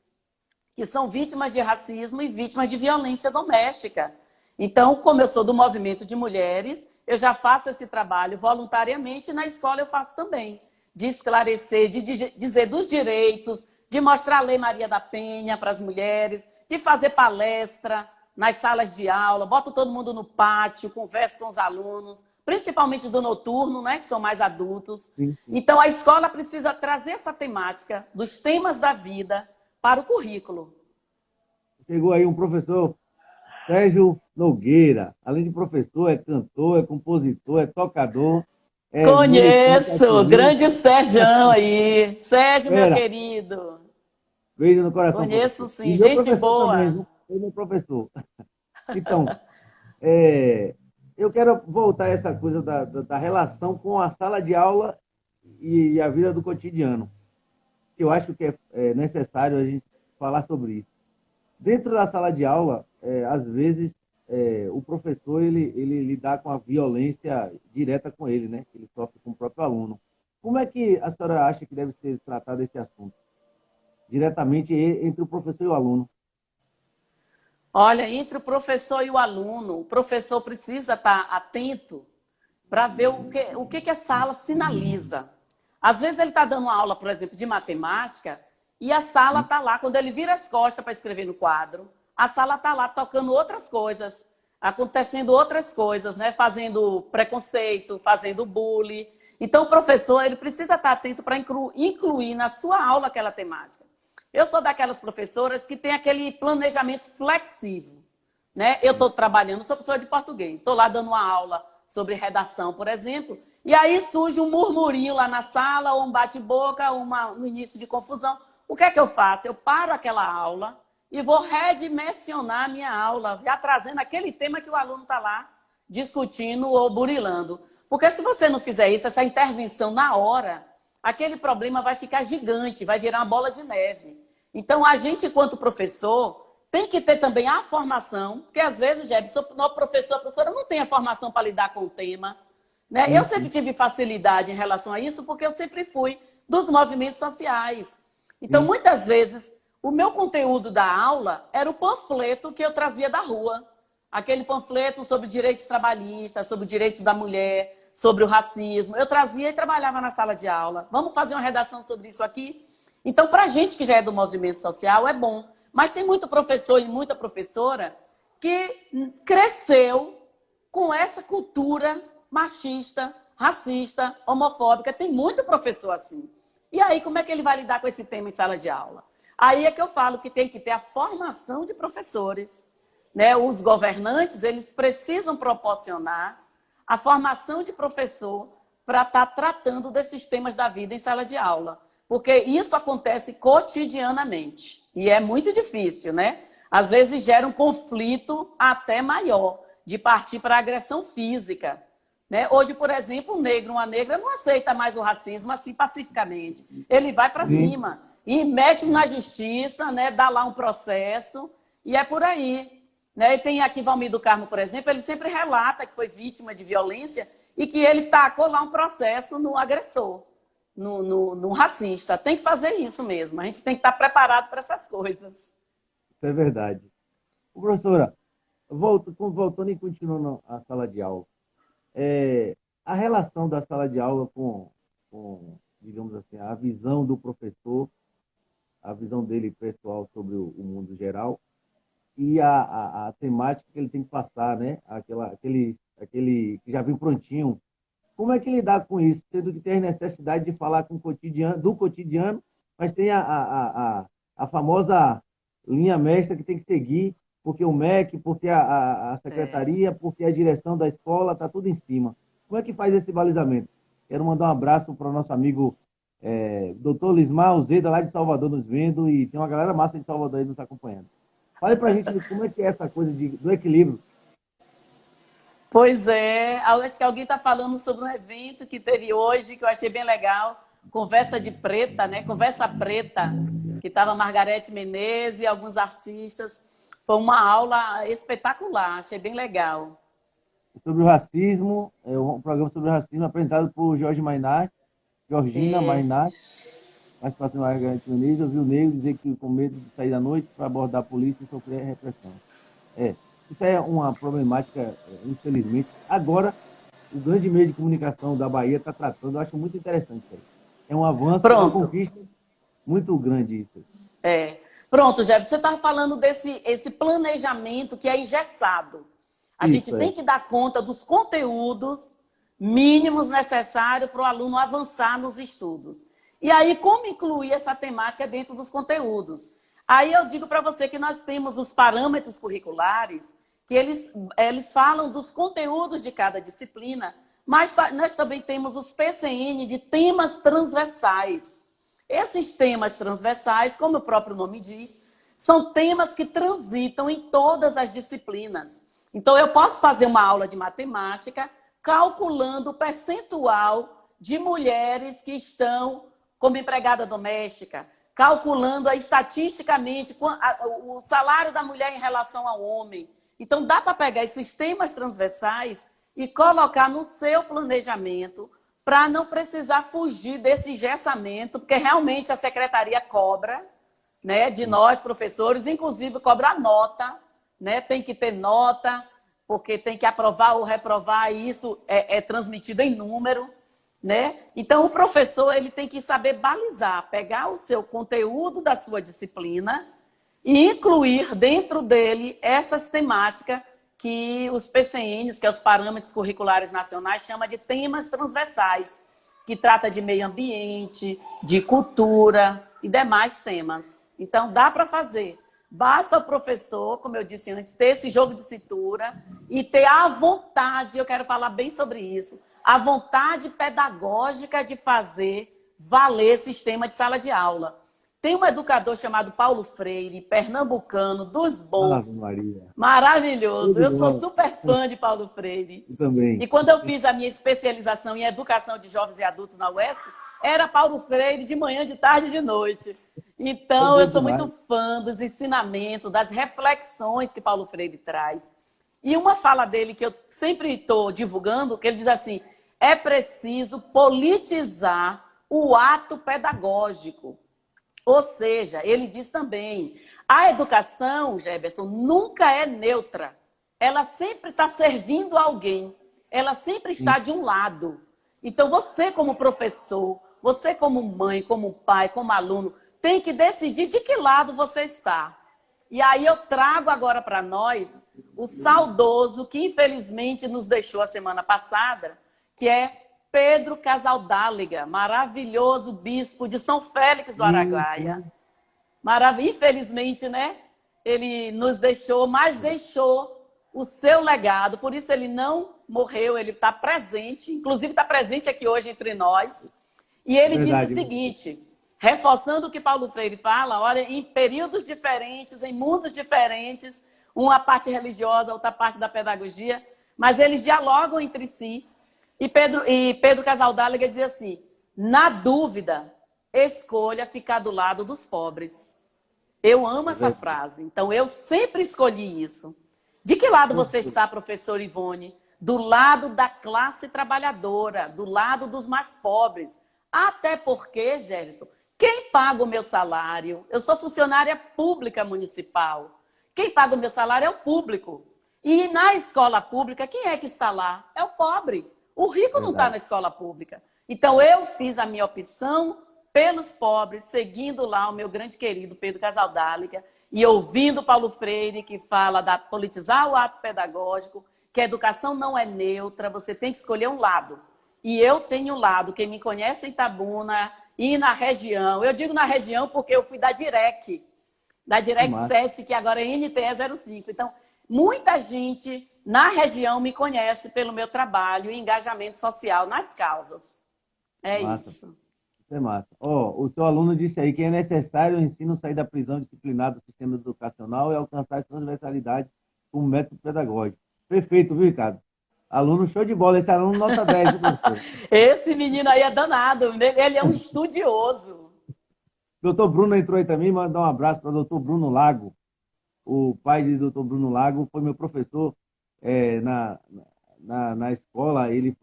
que são vítimas de racismo e vítimas de violência doméstica. Então, como eu sou do movimento de mulheres, eu já faço esse trabalho voluntariamente e na escola eu faço também. De esclarecer, de dizer dos direitos, de mostrar a Lei Maria da Penha para as mulheres, de fazer palestra nas salas de aula, boto todo mundo no pátio, converso com os alunos, principalmente do noturno, né, que são mais adultos. Sim, sim. Então, a escola precisa trazer essa temática dos temas da vida para o currículo. Chegou aí um professor, Sérgio Nogueira. Além de professor, é cantor, é compositor, é tocador, é militante Conheço, ativista. grande Sérgio aí. Sérgio, meu Fera, querido. beijo no coração, Conheço professor. E sim, meu gente professor também, boa. viu? Foi meu professor. Então, é, eu quero voltar a essa coisa da relação com a sala de aula e a vida do cotidiano. Eu acho que é necessário a gente falar sobre isso. Dentro da sala de aula, às vezes, o professor ele lidar com a violência direta com ele, né? Ele sofre com o próprio aluno. Como é que a senhora acha que deve ser tratado esse assunto? Diretamente entre o professor e o aluno. Olha, entre o professor e o aluno, o professor precisa estar atento para ver o que essa sala sinaliza. Às vezes ele está dando uma aula, por exemplo, de matemática, e a sala está lá, quando ele vira as costas para escrever no quadro, a sala está lá tocando outras coisas, acontecendo outras coisas, né? Fazendo preconceito, fazendo bullying. Então, o professor ele precisa estar atento para incluir na sua aula aquela temática. Eu sou daquelas professoras que tem aquele planejamento flexível. Né? Eu estou trabalhando, sou professora de português, estou lá dando uma aula sobre redação, por exemplo, e aí surge um murmurinho lá na sala, ou um bate-boca, um início de confusão. O que é que eu faço? Eu paro aquela aula e vou redimensionar a minha aula, já trazendo aquele tema que o aluno está lá discutindo ou burilando. Porque se você não fizer isso, essa intervenção na hora, aquele problema vai ficar gigante, vai virar uma bola de neve. Então, a gente, enquanto professor, tem que ter também a formação, porque às vezes, Jefferson, o professor, a professora não tem a formação para lidar com o tema. Né? Eu Sim, sempre sim, tive facilidade em relação a isso, porque eu sempre fui dos movimentos sociais. Então, sim. muitas vezes, o meu conteúdo da aula era o panfleto que eu trazia da rua. Aquele panfleto sobre direitos trabalhistas, sobre direitos da mulher, sobre o racismo. Eu trazia e trabalhava na sala de aula. Vamos fazer uma redação sobre isso aqui? Então, para a gente que já é do movimento social, é bom. Mas tem muito professor e muita professora que cresceu com essa cultura machista, racista, homofóbica. Tem muito professor assim. E aí, como é que ele vai lidar com esse tema em sala de aula? Aí é que eu falo que tem que ter a formação de professores. Né? Os governantes, eles precisam proporcionar a formação de professor para estar tratando desses temas da vida em sala de aula. Porque isso acontece cotidianamente. E é muito difícil, né? Às vezes gera um conflito até maior, de partir para a agressão física. Né? Hoje, por exemplo, um negro, uma negra não aceita mais o racismo assim pacificamente. Ele vai para Sim. cima e mete na justiça, né? Dá lá um processo e é por aí. Né? E tem aqui Valmir do Carmo, por exemplo, ele sempre relata que foi vítima de violência e que ele tacou lá um processo no agressor, no racista. Tem que fazer isso mesmo. A gente tem que estar preparado para essas coisas. Isso é verdade. Ô, professora, voltando e continuando a sala de aula. a relação da sala de aula digamos assim, a visão do professor, a visão dele pessoal sobre o mundo geral e a temática que ele tem que passar, né? Aquele que já viu prontinho. Como é que lidar com isso? Tendo que ter a necessidade de falar com o cotidiano, do cotidiano, mas tem a famosa linha mestra que tem que seguir, porque o MEC, porque a secretaria, porque a direção da escola, está tudo em cima. Como é que faz esse balizamento? Quero mandar um abraço para o nosso amigo Dr. Lismar Uzeda, lá de Salvador, nos vendo, e tem uma galera massa de Salvador aí nos acompanhando. Fale para a gente como é que é essa coisa do equilíbrio. Pois é, acho que alguém está falando sobre um evento que teve hoje, que eu achei bem legal, Conversa de Preta, né? Conversa Preta, que estava Margarete Menezes e alguns artistas. Foi uma aula espetacular, achei bem legal. Sobre o racismo, é um programa sobre o racismo apresentado por Georgina Mainar, participação da Margarete Menezes, ouviu o negro dizer que com medo de sair da noite para abordar a polícia e sofrer repressão. Isso é uma problemática, infelizmente. Agora, o grande meio de comunicação da Bahia está tratando, eu acho muito interessante isso aí. É um avanço, uma conquista muito grande isso. Pronto, Jeff, você estava falando desse planejamento que é engessado. A gente tem que dar conta dos conteúdos mínimos necessários para o aluno avançar nos estudos. E aí, como incluir essa temática dentro dos conteúdos? Aí eu digo para você que nós temos os parâmetros curriculares, que eles falam dos conteúdos de cada disciplina, mas nós também temos os PCN de temas transversais. Esses temas transversais, como o próprio nome diz, são temas que transitam em todas as disciplinas. Então, eu posso fazer uma aula de matemática calculando o percentual de mulheres que estão como empregada doméstica, calculando estatisticamente o salário da mulher em relação ao homem. Então, dá para pegar esses temas transversais e colocar no seu planejamento para não precisar fugir desse engessamento, porque realmente a secretaria cobra, né, de nós, professores, inclusive cobra nota, né, tem que ter nota, porque tem que aprovar ou reprovar, e isso é transmitido em número, né? Então, o professor ele tem que saber balizar, pegar o seu conteúdo da sua disciplina e incluir dentro dele essas temáticas que os PCNs, que é os Parâmetros Curriculares Nacionais, chama de temas transversais, que trata de meio ambiente, de cultura e demais temas. Então, dá para fazer. Basta o professor, como eu disse antes, ter esse jogo de cintura e ter a vontade, eu quero falar bem sobre isso, a vontade pedagógica de fazer valer sistema de sala de aula. Tem um educador chamado Paulo Freire, pernambucano, dos bons. Maravilhoso. Eu sou super fã de Paulo Freire. Eu também. E quando eu fiz a minha especialização em educação de jovens e adultos na UESC, era Paulo Freire de manhã, de tarde e de noite. Então, eu sou muito fã dos ensinamentos, das reflexões que Paulo Freire traz. E uma fala dele que eu sempre estou divulgando, que ele diz assim, é preciso politizar o ato pedagógico. Ou seja, ele diz também, a educação, Jefferson, nunca é neutra. Ela sempre está servindo a alguém. Ela sempre está de um lado. Então, você como professor, você como mãe, como pai, como aluno, tem que decidir de que lado você está. E aí eu trago agora para nós o saudoso que infelizmente nos deixou a semana passada, que é Pedro Casaldáliga, maravilhoso bispo de São Félix do Araguaia. Infelizmente, né? Ele nos deixou, mas deixou o seu legado. Por isso ele não morreu, ele está presente, inclusive está presente aqui hoje entre nós. E ele disse o seguinte, reforçando o que Paulo Freire fala, olha, em períodos diferentes, em mundos diferentes, uma parte religiosa, outra parte da pedagogia, mas eles dialogam entre si. E Pedro Casaldáliga dizia assim, na dúvida, escolha ficar do lado dos pobres. Eu amo essa frase, então eu sempre escolhi isso. De que lado você está, professor Ivone? Do lado da classe trabalhadora, do lado dos mais pobres. Até porque, Gerson, quem paga o meu salário? Eu sou funcionária pública municipal. Quem paga o meu salário é o público. E na escola pública, quem é que está lá? É o pobre. O rico não está na escola pública. Então, eu fiz a minha opção pelos pobres, seguindo lá o meu grande querido Pedro Casaldáliga e ouvindo Paulo Freire, que fala da politizar o ato pedagógico, que a educação não é neutra, você tem que escolher um lado. E eu tenho um lado, quem me conhece em Itabuna e na região, eu digo na região porque eu fui da Direc 7, que agora é NTE 05. Então, muita gente na região me conhece pelo meu trabalho e engajamento social nas causas. É Massa. isso. Isso é massa. O seu aluno disse aí que é necessário o ensino sair da prisão disciplinar do sistema educacional e alcançar a transversalidade como método pedagógico. Perfeito, viu, Ricardo? Aluno show de bola. Esse aluno nota 10, viu, professor? Esse menino aí é danado, ele é um estudioso. Doutor Bruno entrou aí também, mandar um abraço para o doutor Bruno Lago. O pai de doutor Bruno Lago foi meu professor na escola. Ele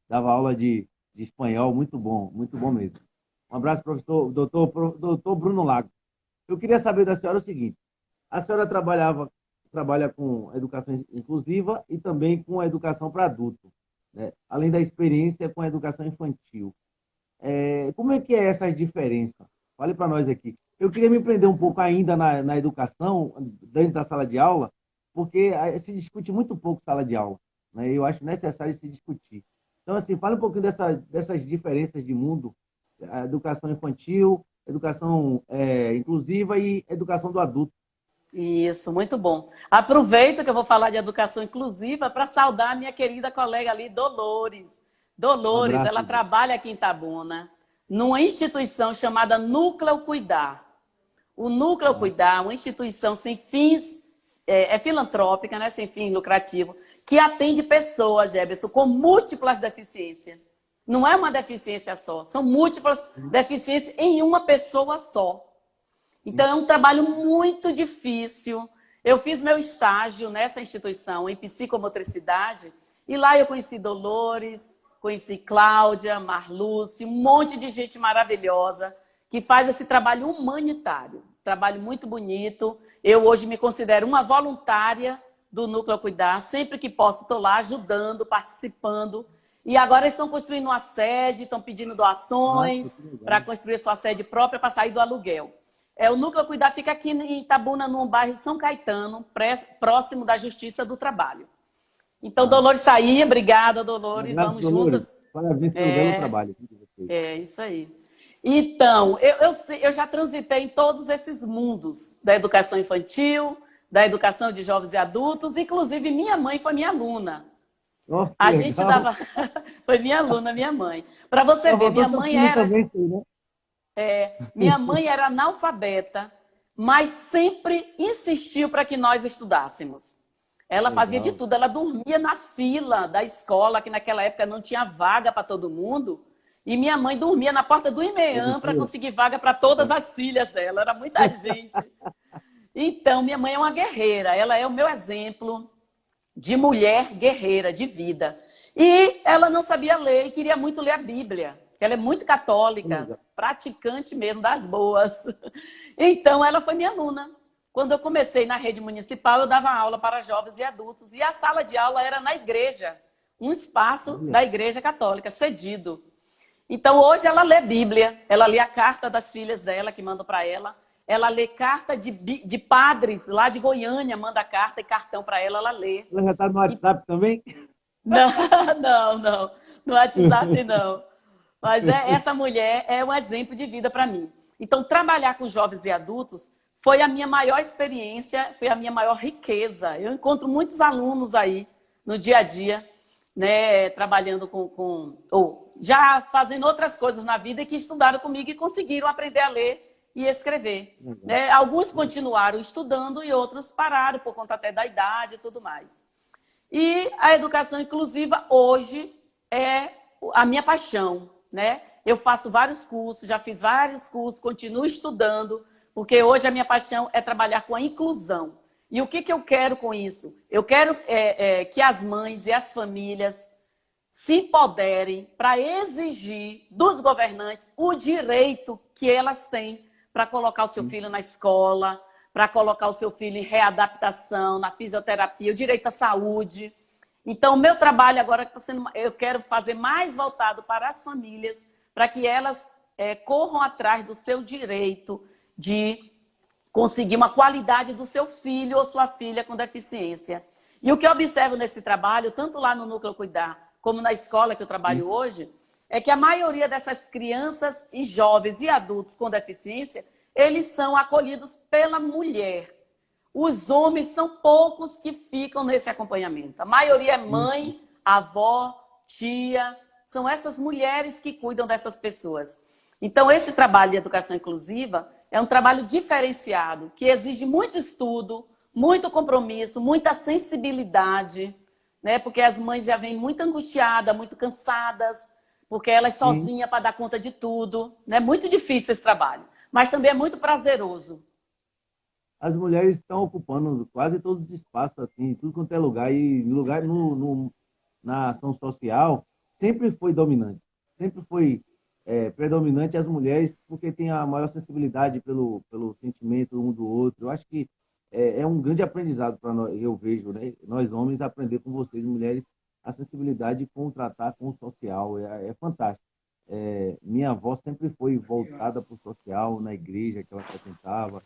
dava aula de espanhol, muito bom mesmo. Um abraço, professor, doutor Bruno Lago. Eu queria saber da senhora o seguinte: a senhora trabalha com educação inclusiva e também com a educação para adulto, né? Além da experiência com a educação infantil. Como é que é essa diferença? Fale para nós aqui. Eu queria me prender um pouco ainda na educação, dentro da sala de aula, porque se discute muito pouco sala de aula, né? Eu acho necessário se discutir. Então, assim, fala um pouquinho dessas diferenças de mundo, a educação infantil, educação inclusiva e educação do adulto. Isso, muito bom. Aproveito que eu vou falar de educação inclusiva para saudar a minha querida colega ali, Dolores. Dolores, ela trabalha aqui em Itabuna, numa instituição chamada Núcleo Cuidar. O Núcleo Cuidar é uma instituição sem fins, filantrópica, né, sem fins lucrativos, que atende pessoas, Jefferson, com múltiplas deficiências. Não é uma deficiência só, são múltiplas deficiências em uma pessoa só. Então, é um trabalho muito difícil. Eu fiz meu estágio nessa instituição, em psicomotricidade, e lá eu conheci Dolores, conheci Cláudia, Marluce, um monte de gente maravilhosa que faz esse trabalho humanitário, trabalho muito bonito. Eu hoje me considero uma voluntária do Núcleo Cuidar, sempre que posso estou lá ajudando, participando. E agora estão construindo uma sede, estão pedindo doações para construir sua sede própria para sair do aluguel. O Núcleo Cuidar fica aqui em Itabuna, no bairro São Caetano, próximo da Justiça do Trabalho. Então, Dolores está aí. Obrigada, Dolores. Vamos Dolores. juntas. Parabéns pelo belo trabalho. Isso aí. Então, eu já transitei em todos esses mundos, da educação infantil, da educação de jovens e adultos, inclusive minha mãe foi minha aluna. A gente dava... Foi minha aluna, minha mãe. Para você ver, minha mãe era... minha mãe era analfabeta, mas sempre insistiu para que nós estudássemos. Ela fazia de tudo, ela dormia na fila da escola, que naquela época não tinha vaga para todo mundo, e minha mãe dormia na porta do IMEAM para conseguir vaga para todas as filhas dela, era muita gente. Então, minha mãe é uma guerreira, ela é o meu exemplo de mulher guerreira, de vida. E ela não sabia ler e queria muito ler a Bíblia. Ela é muito católica, praticante mesmo, das boas. Então, ela foi minha aluna. Quando eu comecei na rede municipal, eu dava aula para jovens e adultos. E a sala de aula era na igreja, um espaço da igreja católica, cedido. Então, hoje ela lê Bíblia, ela lê a carta das filhas dela, que mandam para ela. Ela lê carta de padres lá de Goiânia, manda carta e cartão para ela, ela lê. Ela já está no WhatsApp também? Não. No WhatsApp não. Mas essa mulher é um exemplo de vida para mim. Então, trabalhar com jovens e adultos foi a minha maior experiência, foi a minha maior riqueza. Eu encontro muitos alunos aí no dia a dia, né, trabalhando ou já fazendo outras coisas na vida e que estudaram comigo e conseguiram aprender a ler e escrever. Né? Alguns continuaram estudando e outros pararam por conta até da idade e tudo mais. E a educação inclusiva hoje é a minha paixão, né? Eu faço vários cursos, já fiz vários cursos, continuo estudando, porque hoje a minha paixão é trabalhar com a inclusão. E o que eu quero com isso? Eu quero que as mães e as famílias se empoderem para exigir dos governantes o direito que elas têm para colocar o seu filho na escola, para colocar o seu filho em readaptação, na fisioterapia, o direito à saúde. Então, o meu trabalho agora está sendo, eu quero fazer mais voltado para as famílias, para que elas corram atrás do seu direito de conseguir uma qualidade do seu filho ou sua filha com deficiência. E o que eu observo nesse trabalho, tanto lá no Núcleo Cuidar, como na escola que eu trabalho hoje, é que a maioria dessas crianças e jovens e adultos com deficiência, eles são acolhidos pela mulher. Os homens são poucos que ficam nesse acompanhamento. A maioria é mãe, avó, tia, são essas mulheres que cuidam dessas pessoas. Então, esse trabalho de educação inclusiva é um trabalho diferenciado, que exige muito estudo, muito compromisso, muita sensibilidade, né? Porque as mães já vêm muito angustiadas, muito cansadas, porque elas sozinhas para dar conta de tudo. É muito difícil esse trabalho, mas também é muito prazeroso. As mulheres estão ocupando quase todos os espaços, assim, tudo quanto é lugar. E lugar na ação social sempre foi dominante. Sempre foi predominante as mulheres, porque tem a maior sensibilidade pelo sentimento um do outro. Eu acho que é um grande aprendizado para nós, eu vejo, né? Nós homens aprender com vocês, mulheres, a sensibilidade com o tratar com o social. É fantástico. Minha avó sempre foi voltada para o social, na igreja que ela frequentava,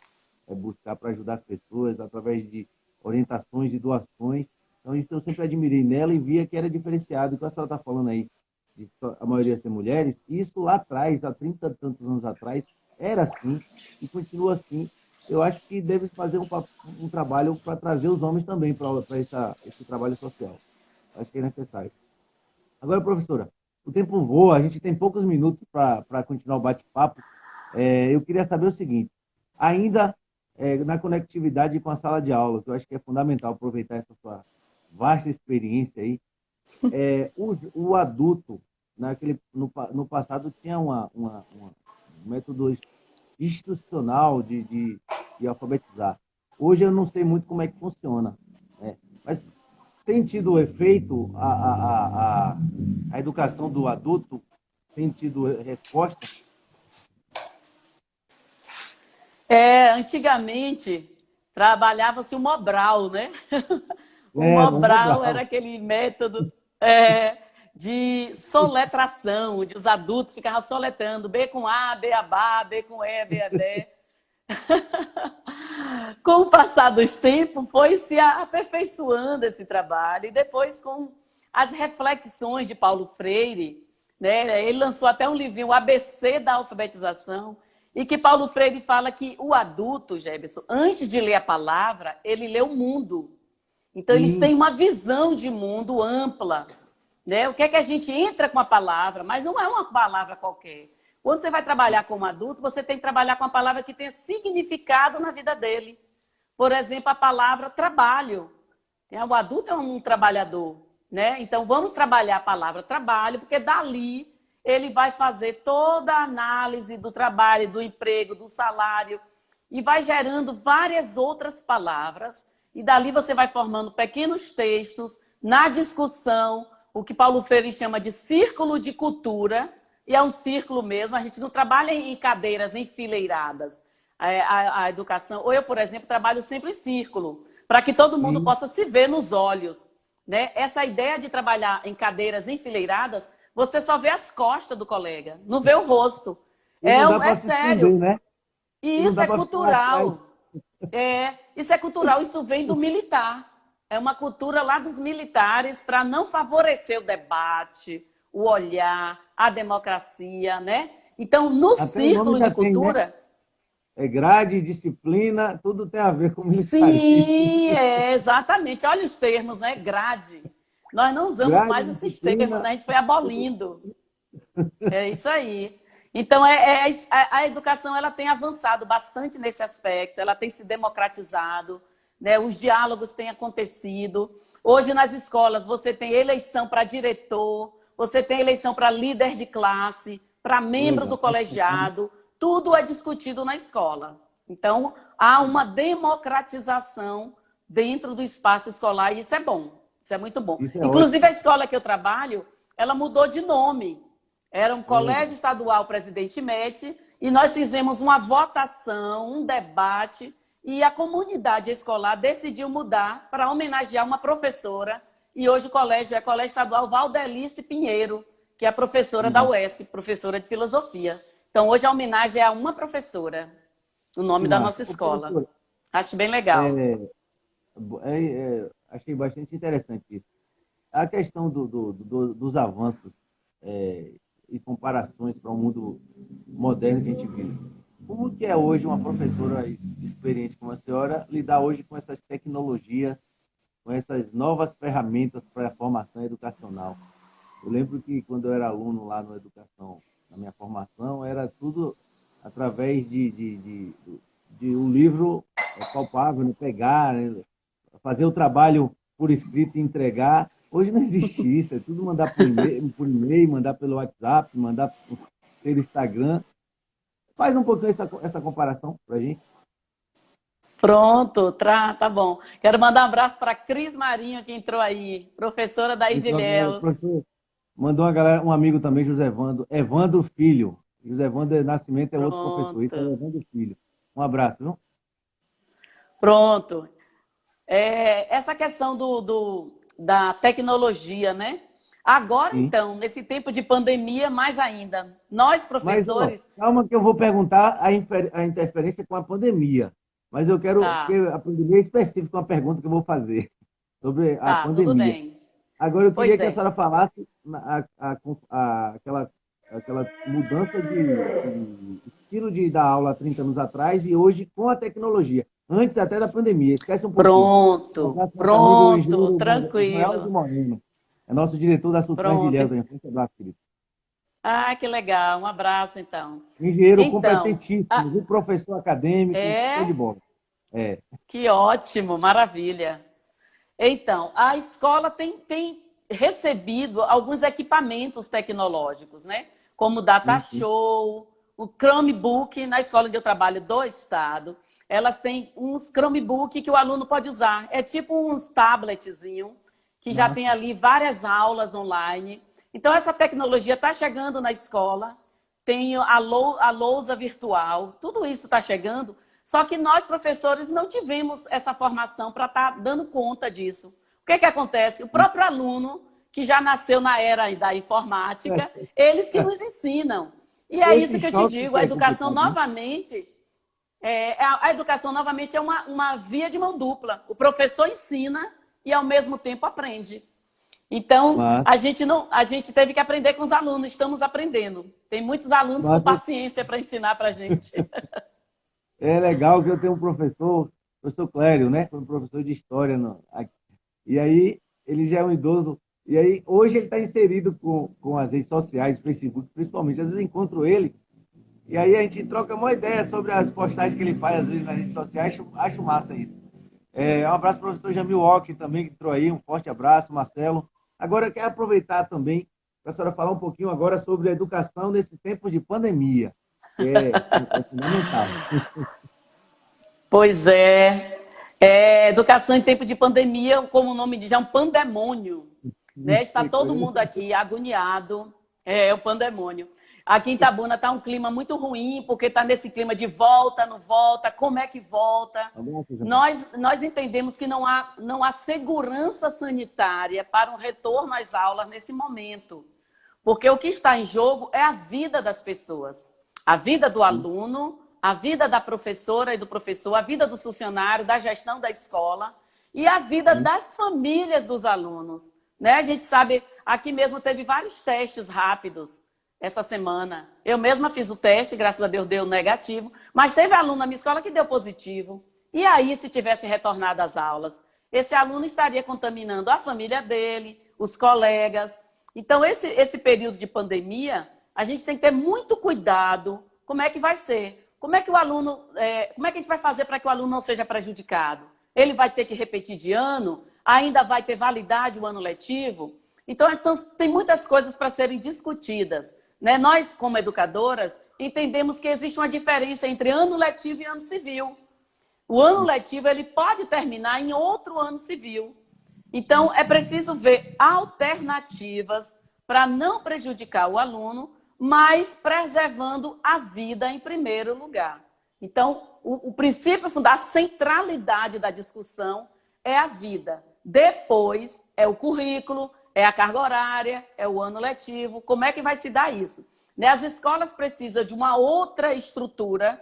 buscar para ajudar as pessoas através de orientações e doações. Então, isso eu sempre admirei nela e via que era diferenciado. Então, a senhora está falando aí, de a maioria ser mulheres, isso lá atrás, há 30 e tantos anos atrás, era assim e continua assim. Eu acho que deve fazer um trabalho para trazer os homens também para esse trabalho social. Acho que é necessário. Agora, professora, o tempo voa, a gente tem poucos minutos para continuar o bate-papo. Eu queria saber o seguinte, ainda na conectividade com a sala de aula, que eu acho que é fundamental aproveitar essa sua vasta experiência aí, o adulto, no passado, tinha um método institucional de alfabetizar. Hoje eu não sei muito como é que funciona, né? Mas tem tido efeito a educação do adulto? Tem tido resposta? Antigamente, trabalhava-se o Mobral, né? O Mobral era aquele método de soletração, onde os adultos ficavam soletrando B com A, B a Bá, B com E, B a Bé. Com o passar dos tempos, foi se aperfeiçoando esse trabalho. E depois, com as reflexões de Paulo Freire, né? Ele lançou até um livrinho, o ABC da Alfabetização, e que Paulo Freire fala que o adulto, Jefferson, antes de ler a palavra, ele lê o mundo. Então, eles têm uma visão de mundo ampla, né? O que é que a gente entra com a palavra, mas não é uma palavra qualquer. Quando você vai trabalhar como adulto, você tem que trabalhar com a palavra que tenha significado na vida dele. Por exemplo, a palavra trabalho. O adulto é um trabalhador, né? Então, vamos trabalhar a palavra trabalho, porque dali ele vai fazer toda a análise do trabalho, do emprego, do salário, e vai gerando várias outras palavras, e dali você vai formando pequenos textos na discussão, o que Paulo Freire chama de círculo de cultura, e é um círculo mesmo, a gente não trabalha em cadeiras enfileiradas, a educação, ou eu, por exemplo, trabalho sempre em círculo, para que todo mundo possa se ver nos olhos, né? Essa ideia de trabalhar em cadeiras enfileiradas, você só vê as costas do colega, não vê o rosto. É sério. Né? E isso é cultural. Isso é cultural, isso vem do militar. É uma cultura lá dos militares para não favorecer o debate, o olhar, a democracia, né? Então, no círculo de cultura... Tem, né? Grade, disciplina, tudo tem a ver com militarismo. Sim, exatamente. Olha os termos, né? Grade. Nós não usamos mais esses termos, né? A gente foi abolindo. É isso aí. Então, a educação ela tem avançado bastante nesse aspecto, ela tem se democratizado, né? Os diálogos têm acontecido. Hoje, nas escolas, você tem eleição para diretor, você tem eleição para líder de classe, para membro do colegiado, tudo é discutido na escola. Então, há uma democratização dentro do espaço escolar e isso é bom. Isso é muito bom. Inclusive, ótimo. A escola que eu trabalho, ela mudou de nome. Era um colégio estadual Presidente Médici e nós fizemos uma votação, um debate e a comunidade escolar decidiu mudar para homenagear uma professora e hoje o colégio é Colégio Estadual Valdelice Pinheiro, que é professora da UESC, professora de filosofia. Então, hoje a homenagem é a uma professora, o nome da nossa escola. Acho bem legal. Achei bastante interessante isso. A questão dos avanços e comparações para o mundo moderno que a gente vive. Como que é hoje uma professora experiente como a senhora lidar hoje com essas tecnologias, com essas novas ferramentas para a formação educacional? Eu lembro que quando eu era aluno lá no Educação, na minha formação, era tudo através de um livro palpável, né? Pegar, né? Fazer o trabalho por escrito e entregar. Hoje não existe isso, é tudo mandar por e-mail, mandar pelo WhatsApp, mandar pelo Instagram. Faz um pouquinho essa comparação para a gente. Pronto, tá bom. Quero mandar um abraço para Cris Marinho, que entrou aí, professora da Idilhéus. Mandou um amigo também, José Evandro Filho. José Evandro Nascimento é outro professor, então é Evandro Filho. Um abraço, viu? Pronto. Essa questão da tecnologia, né? Agora, Sim. então, nesse tempo de pandemia, mais ainda, nós professores... Mas, calma que eu vou perguntar a interferência com a pandemia. Mas eu quero, porque a pandemia é específica, uma pergunta que eu vou fazer sobre a pandemia. Tudo bem. Agora, eu queria que a senhora falasse aquela mudança de estilo de dar aula há 30 anos atrás e hoje com a tecnologia. Antes até da pandemia. Esquece um pouquinho. Pronto, tranquilo. Moreno. É nosso diretor da Sultana de Ilhéus. Um abraço, querido. Ah, que legal. Um abraço, então. Engenheiro competentíssimo, um professor acadêmico, show de bola. Que ótimo, maravilha. Então, a escola tem recebido alguns equipamentos tecnológicos, né? Como o Data Show, o Chromebook, na escola onde eu trabalho do estado, elas têm uns Chromebook que o aluno pode usar. É tipo uns tabletzinho, que já tem ali várias aulas online. Então, essa tecnologia está chegando na escola, tem a lousa virtual, tudo isso está chegando, só que nós, professores, não tivemos essa formação para estar dando conta disso. O que acontece? O próprio aluno, que já nasceu na era da informática, eles que nos ensinam. E é isso que eu te digo, a educação novamente... a educação novamente é uma via de mão dupla. O professor ensina e, ao mesmo tempo, aprende. Então, a gente teve que aprender com os alunos, estamos aprendendo. Tem muitos alunos com paciência para ensinar para a gente. É legal que eu tenho um professor Clério, né? Foi um professor de história. E aí, ele já é um idoso. E aí, hoje ele está inserido com as redes sociais, Facebook, principalmente. Às vezes eu encontro ele, e aí a gente troca uma ideia sobre as postagens que ele faz, às vezes, nas redes sociais. Acho massa isso. Um abraço para o professor Jamil Walker também, que entrou aí. Um forte abraço, Marcelo. Agora, eu quero aproveitar também para a senhora falar um pouquinho agora sobre a educação nesse tempo de pandemia, que é fundamental. Pois educação em tempo de pandemia, como o nome diz, é um pandemônio. Né? Está todo mundo aqui agoniado, é o pandemônio. Aqui em Itabuna está um clima muito ruim, porque está nesse clima de volta, não volta, como é que volta. Nós entendemos que não há segurança sanitária para um retorno às aulas nesse momento. Porque o que está em jogo é a vida das pessoas. A vida do aluno, a vida da professora e do professor, a vida do funcionário, da gestão da escola e a vida das famílias dos alunos. Né? A gente sabe, aqui mesmo teve vários testes rápidos essa semana. Eu mesma fiz o teste, graças a Deus deu negativo, mas teve aluno na minha escola que deu positivo. E aí, se tivesse retornado às aulas, esse aluno estaria contaminando a família dele, os colegas. Então, esse período de pandemia, a gente tem que ter muito cuidado. Como é que vai ser? Como é que a gente vai fazer para que o aluno não seja prejudicado? Ele vai ter que repetir de ano? Ainda vai ter validade o ano letivo? Então tem muitas coisas para serem discutidas. Né? Nós, como educadoras, entendemos que existe uma diferença entre ano letivo e ano civil. O ano letivo ele pode terminar em outro ano civil. Então, é preciso ver alternativas para não prejudicar o aluno, mas preservando a vida em primeiro lugar. Então, o princípio fundamental, a centralidade da discussão é a vida. Depois é o currículo, é a carga horária, é o ano letivo. Como é que vai se dar isso? Né? As escolas precisam de uma outra estrutura,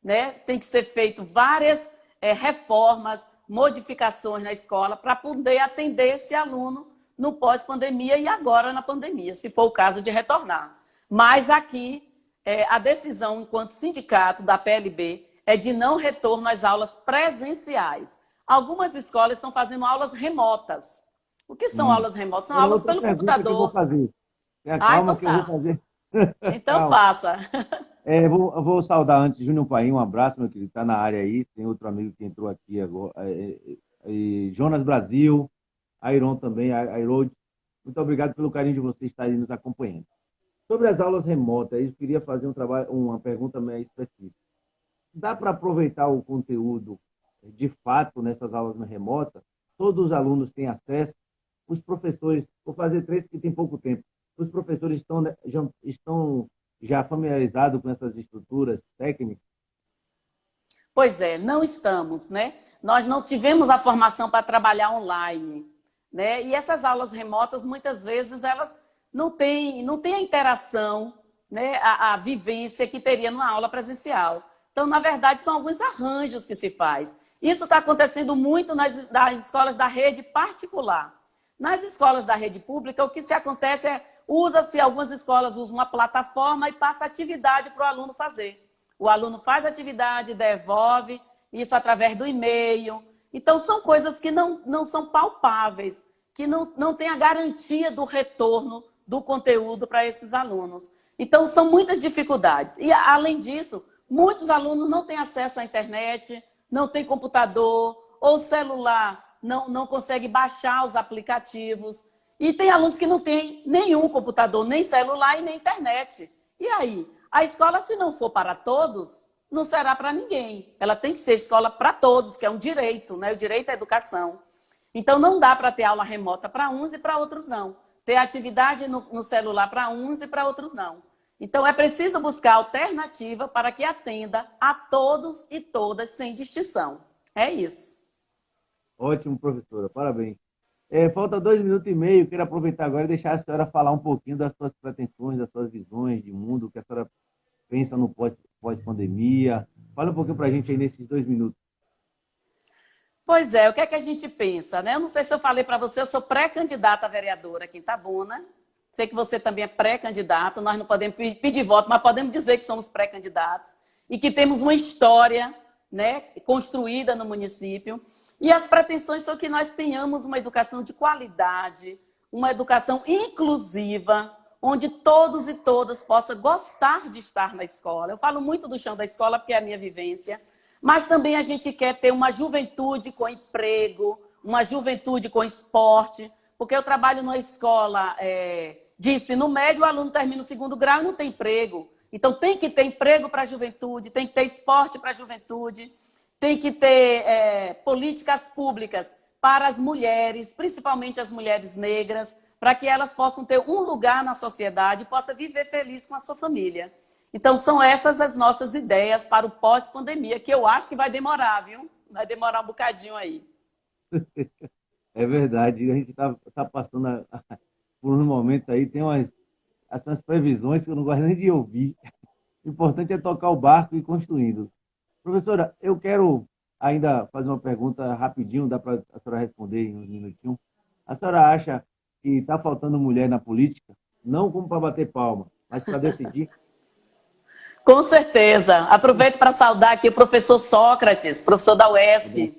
né? Tem que ser feito várias reformas, modificações na escola para poder atender esse aluno no pós-pandemia e agora na pandemia, se for o caso de retornar. Mas aqui, a decisão, enquanto sindicato da PLB, é de não retorno às aulas presenciais. Algumas escolas estão fazendo aulas remotas. O que são aulas remotas? São aulas pelo computador. Que eu vou fazer. Então que eu vou fazer. Então faça. Eu vou saudar antes Júnior Paim, um abraço, meu querido, está na área aí. Tem outro amigo que entrou aqui agora, Jonas Brasil, Airon também, Airode. Muito obrigado pelo carinho de vocês estarem nos acompanhando. Sobre as aulas remotas, eu queria fazer uma pergunta mais específica. Dá para aproveitar o conteúdo de fato nessas aulas remotas? Todos os alunos têm acesso? Os professores, vou fazer 3 porque tem pouco tempo, os professores estão já familiarizados com essas estruturas técnicas? Pois é, não estamos, né? Nós não tivemos a formação para trabalhar online, né? E essas aulas remotas, muitas vezes, elas não têm a interação, né? A vivência que teria numa aula presencial. Então, na verdade, são alguns arranjos que se faz. Isso está acontecendo muito nas escolas da rede particular. Nas escolas da rede pública, o que se acontece algumas escolas usam uma plataforma e passa atividade para o aluno fazer. O aluno faz a atividade, devolve, isso através do e-mail. Então, são coisas que não são palpáveis, que não tem a garantia do retorno do conteúdo para esses alunos. Então, são muitas dificuldades. E, além disso, muitos alunos não têm acesso à internet, não têm computador ou celular, não consegue baixar os aplicativos. E tem alunos que não têm nenhum computador, nem celular e nem internet. E aí? A escola, se não for para todos, não será para ninguém. Ela tem que ser escola para todos, que é um direito, né? O direito à educação. Então, não dá para ter aula remota para uns e para outros não. Ter atividade no celular para uns e para outros não. Então, é preciso buscar alternativa para que atenda a todos e todas, sem distinção. É isso. Ótimo, professora. Parabéns. Falta 2 minutos e meio. Quero aproveitar agora e deixar a senhora falar um pouquinho das suas pretensões, das suas visões de mundo, o que a senhora pensa no pós-pandemia. Fala um pouquinho para a gente aí nesses 2 minutos. Pois é, o que é que a gente pensa, né? Eu não sei se eu falei para você, eu sou pré-candidata a vereadora aqui em Itabuna. Sei que você também é pré-candidato, nós não podemos pedir voto, mas podemos dizer que somos pré-candidatos e que temos uma história, né, construída no município. E as pretensões são que nós tenhamos uma educação de qualidade, uma educação inclusiva, onde todos e todas possam gostar de estar na escola. Eu falo muito do chão da escola porque é a minha vivência, mas também a gente quer ter uma juventude com emprego, uma juventude com esporte, porque eu trabalho numa escola de ensino médio, o aluno termina o 2º grau e não tem emprego. Então, tem que ter emprego para a juventude, tem que ter esporte para a juventude, tem que ter políticas públicas para as mulheres, principalmente as mulheres negras, para que elas possam ter um lugar na sociedade e possam viver feliz com a sua família. Então, são essas as nossas ideias para o pós-pandemia, que eu acho que vai demorar, viu? Vai demorar um bocadinho aí. É verdade, a gente tá passando por um momento aí, tem essas previsões que eu não gosto nem de ouvir. O importante é tocar o barco e ir construindo. Professora, eu quero ainda fazer uma pergunta rapidinho, dá para a senhora responder em uns minutinhos. A senhora acha que está faltando mulher na política? Não como para bater palma, mas para decidir? Com certeza. Aproveito para saudar aqui o professor Sócrates, professor da UESC.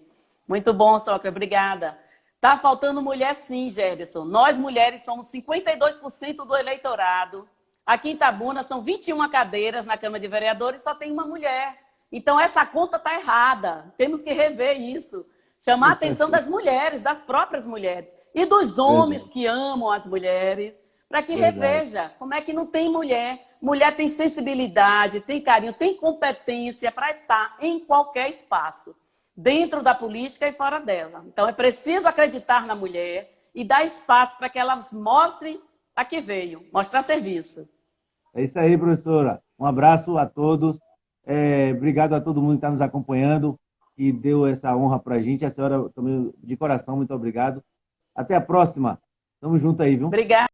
Muito bom, Sócrates, obrigada. Está faltando mulher sim, Gerson. Nós, mulheres, somos 52% do eleitorado. Aqui em Itabuna são 21 cadeiras na Câmara de Vereadores e só tem uma mulher. Então, essa conta está errada. Temos que rever isso. Chamar a atenção das mulheres, das próprias mulheres. E dos homens que amam as mulheres, para que reveja como é que não tem mulher. Mulher tem sensibilidade, tem carinho, tem competência para estar em qualquer espaço, dentro da política e fora dela. Então, é preciso acreditar na mulher e dar espaço para que elas mostrem a que veio, mostrar serviço. É isso aí, professora. Um abraço a todos. Obrigado a todo mundo que está nos acompanhando. que deu essa honra pra gente. A senhora também, de coração, muito obrigado. Até a próxima. Tamo junto aí, viu? Obrigada.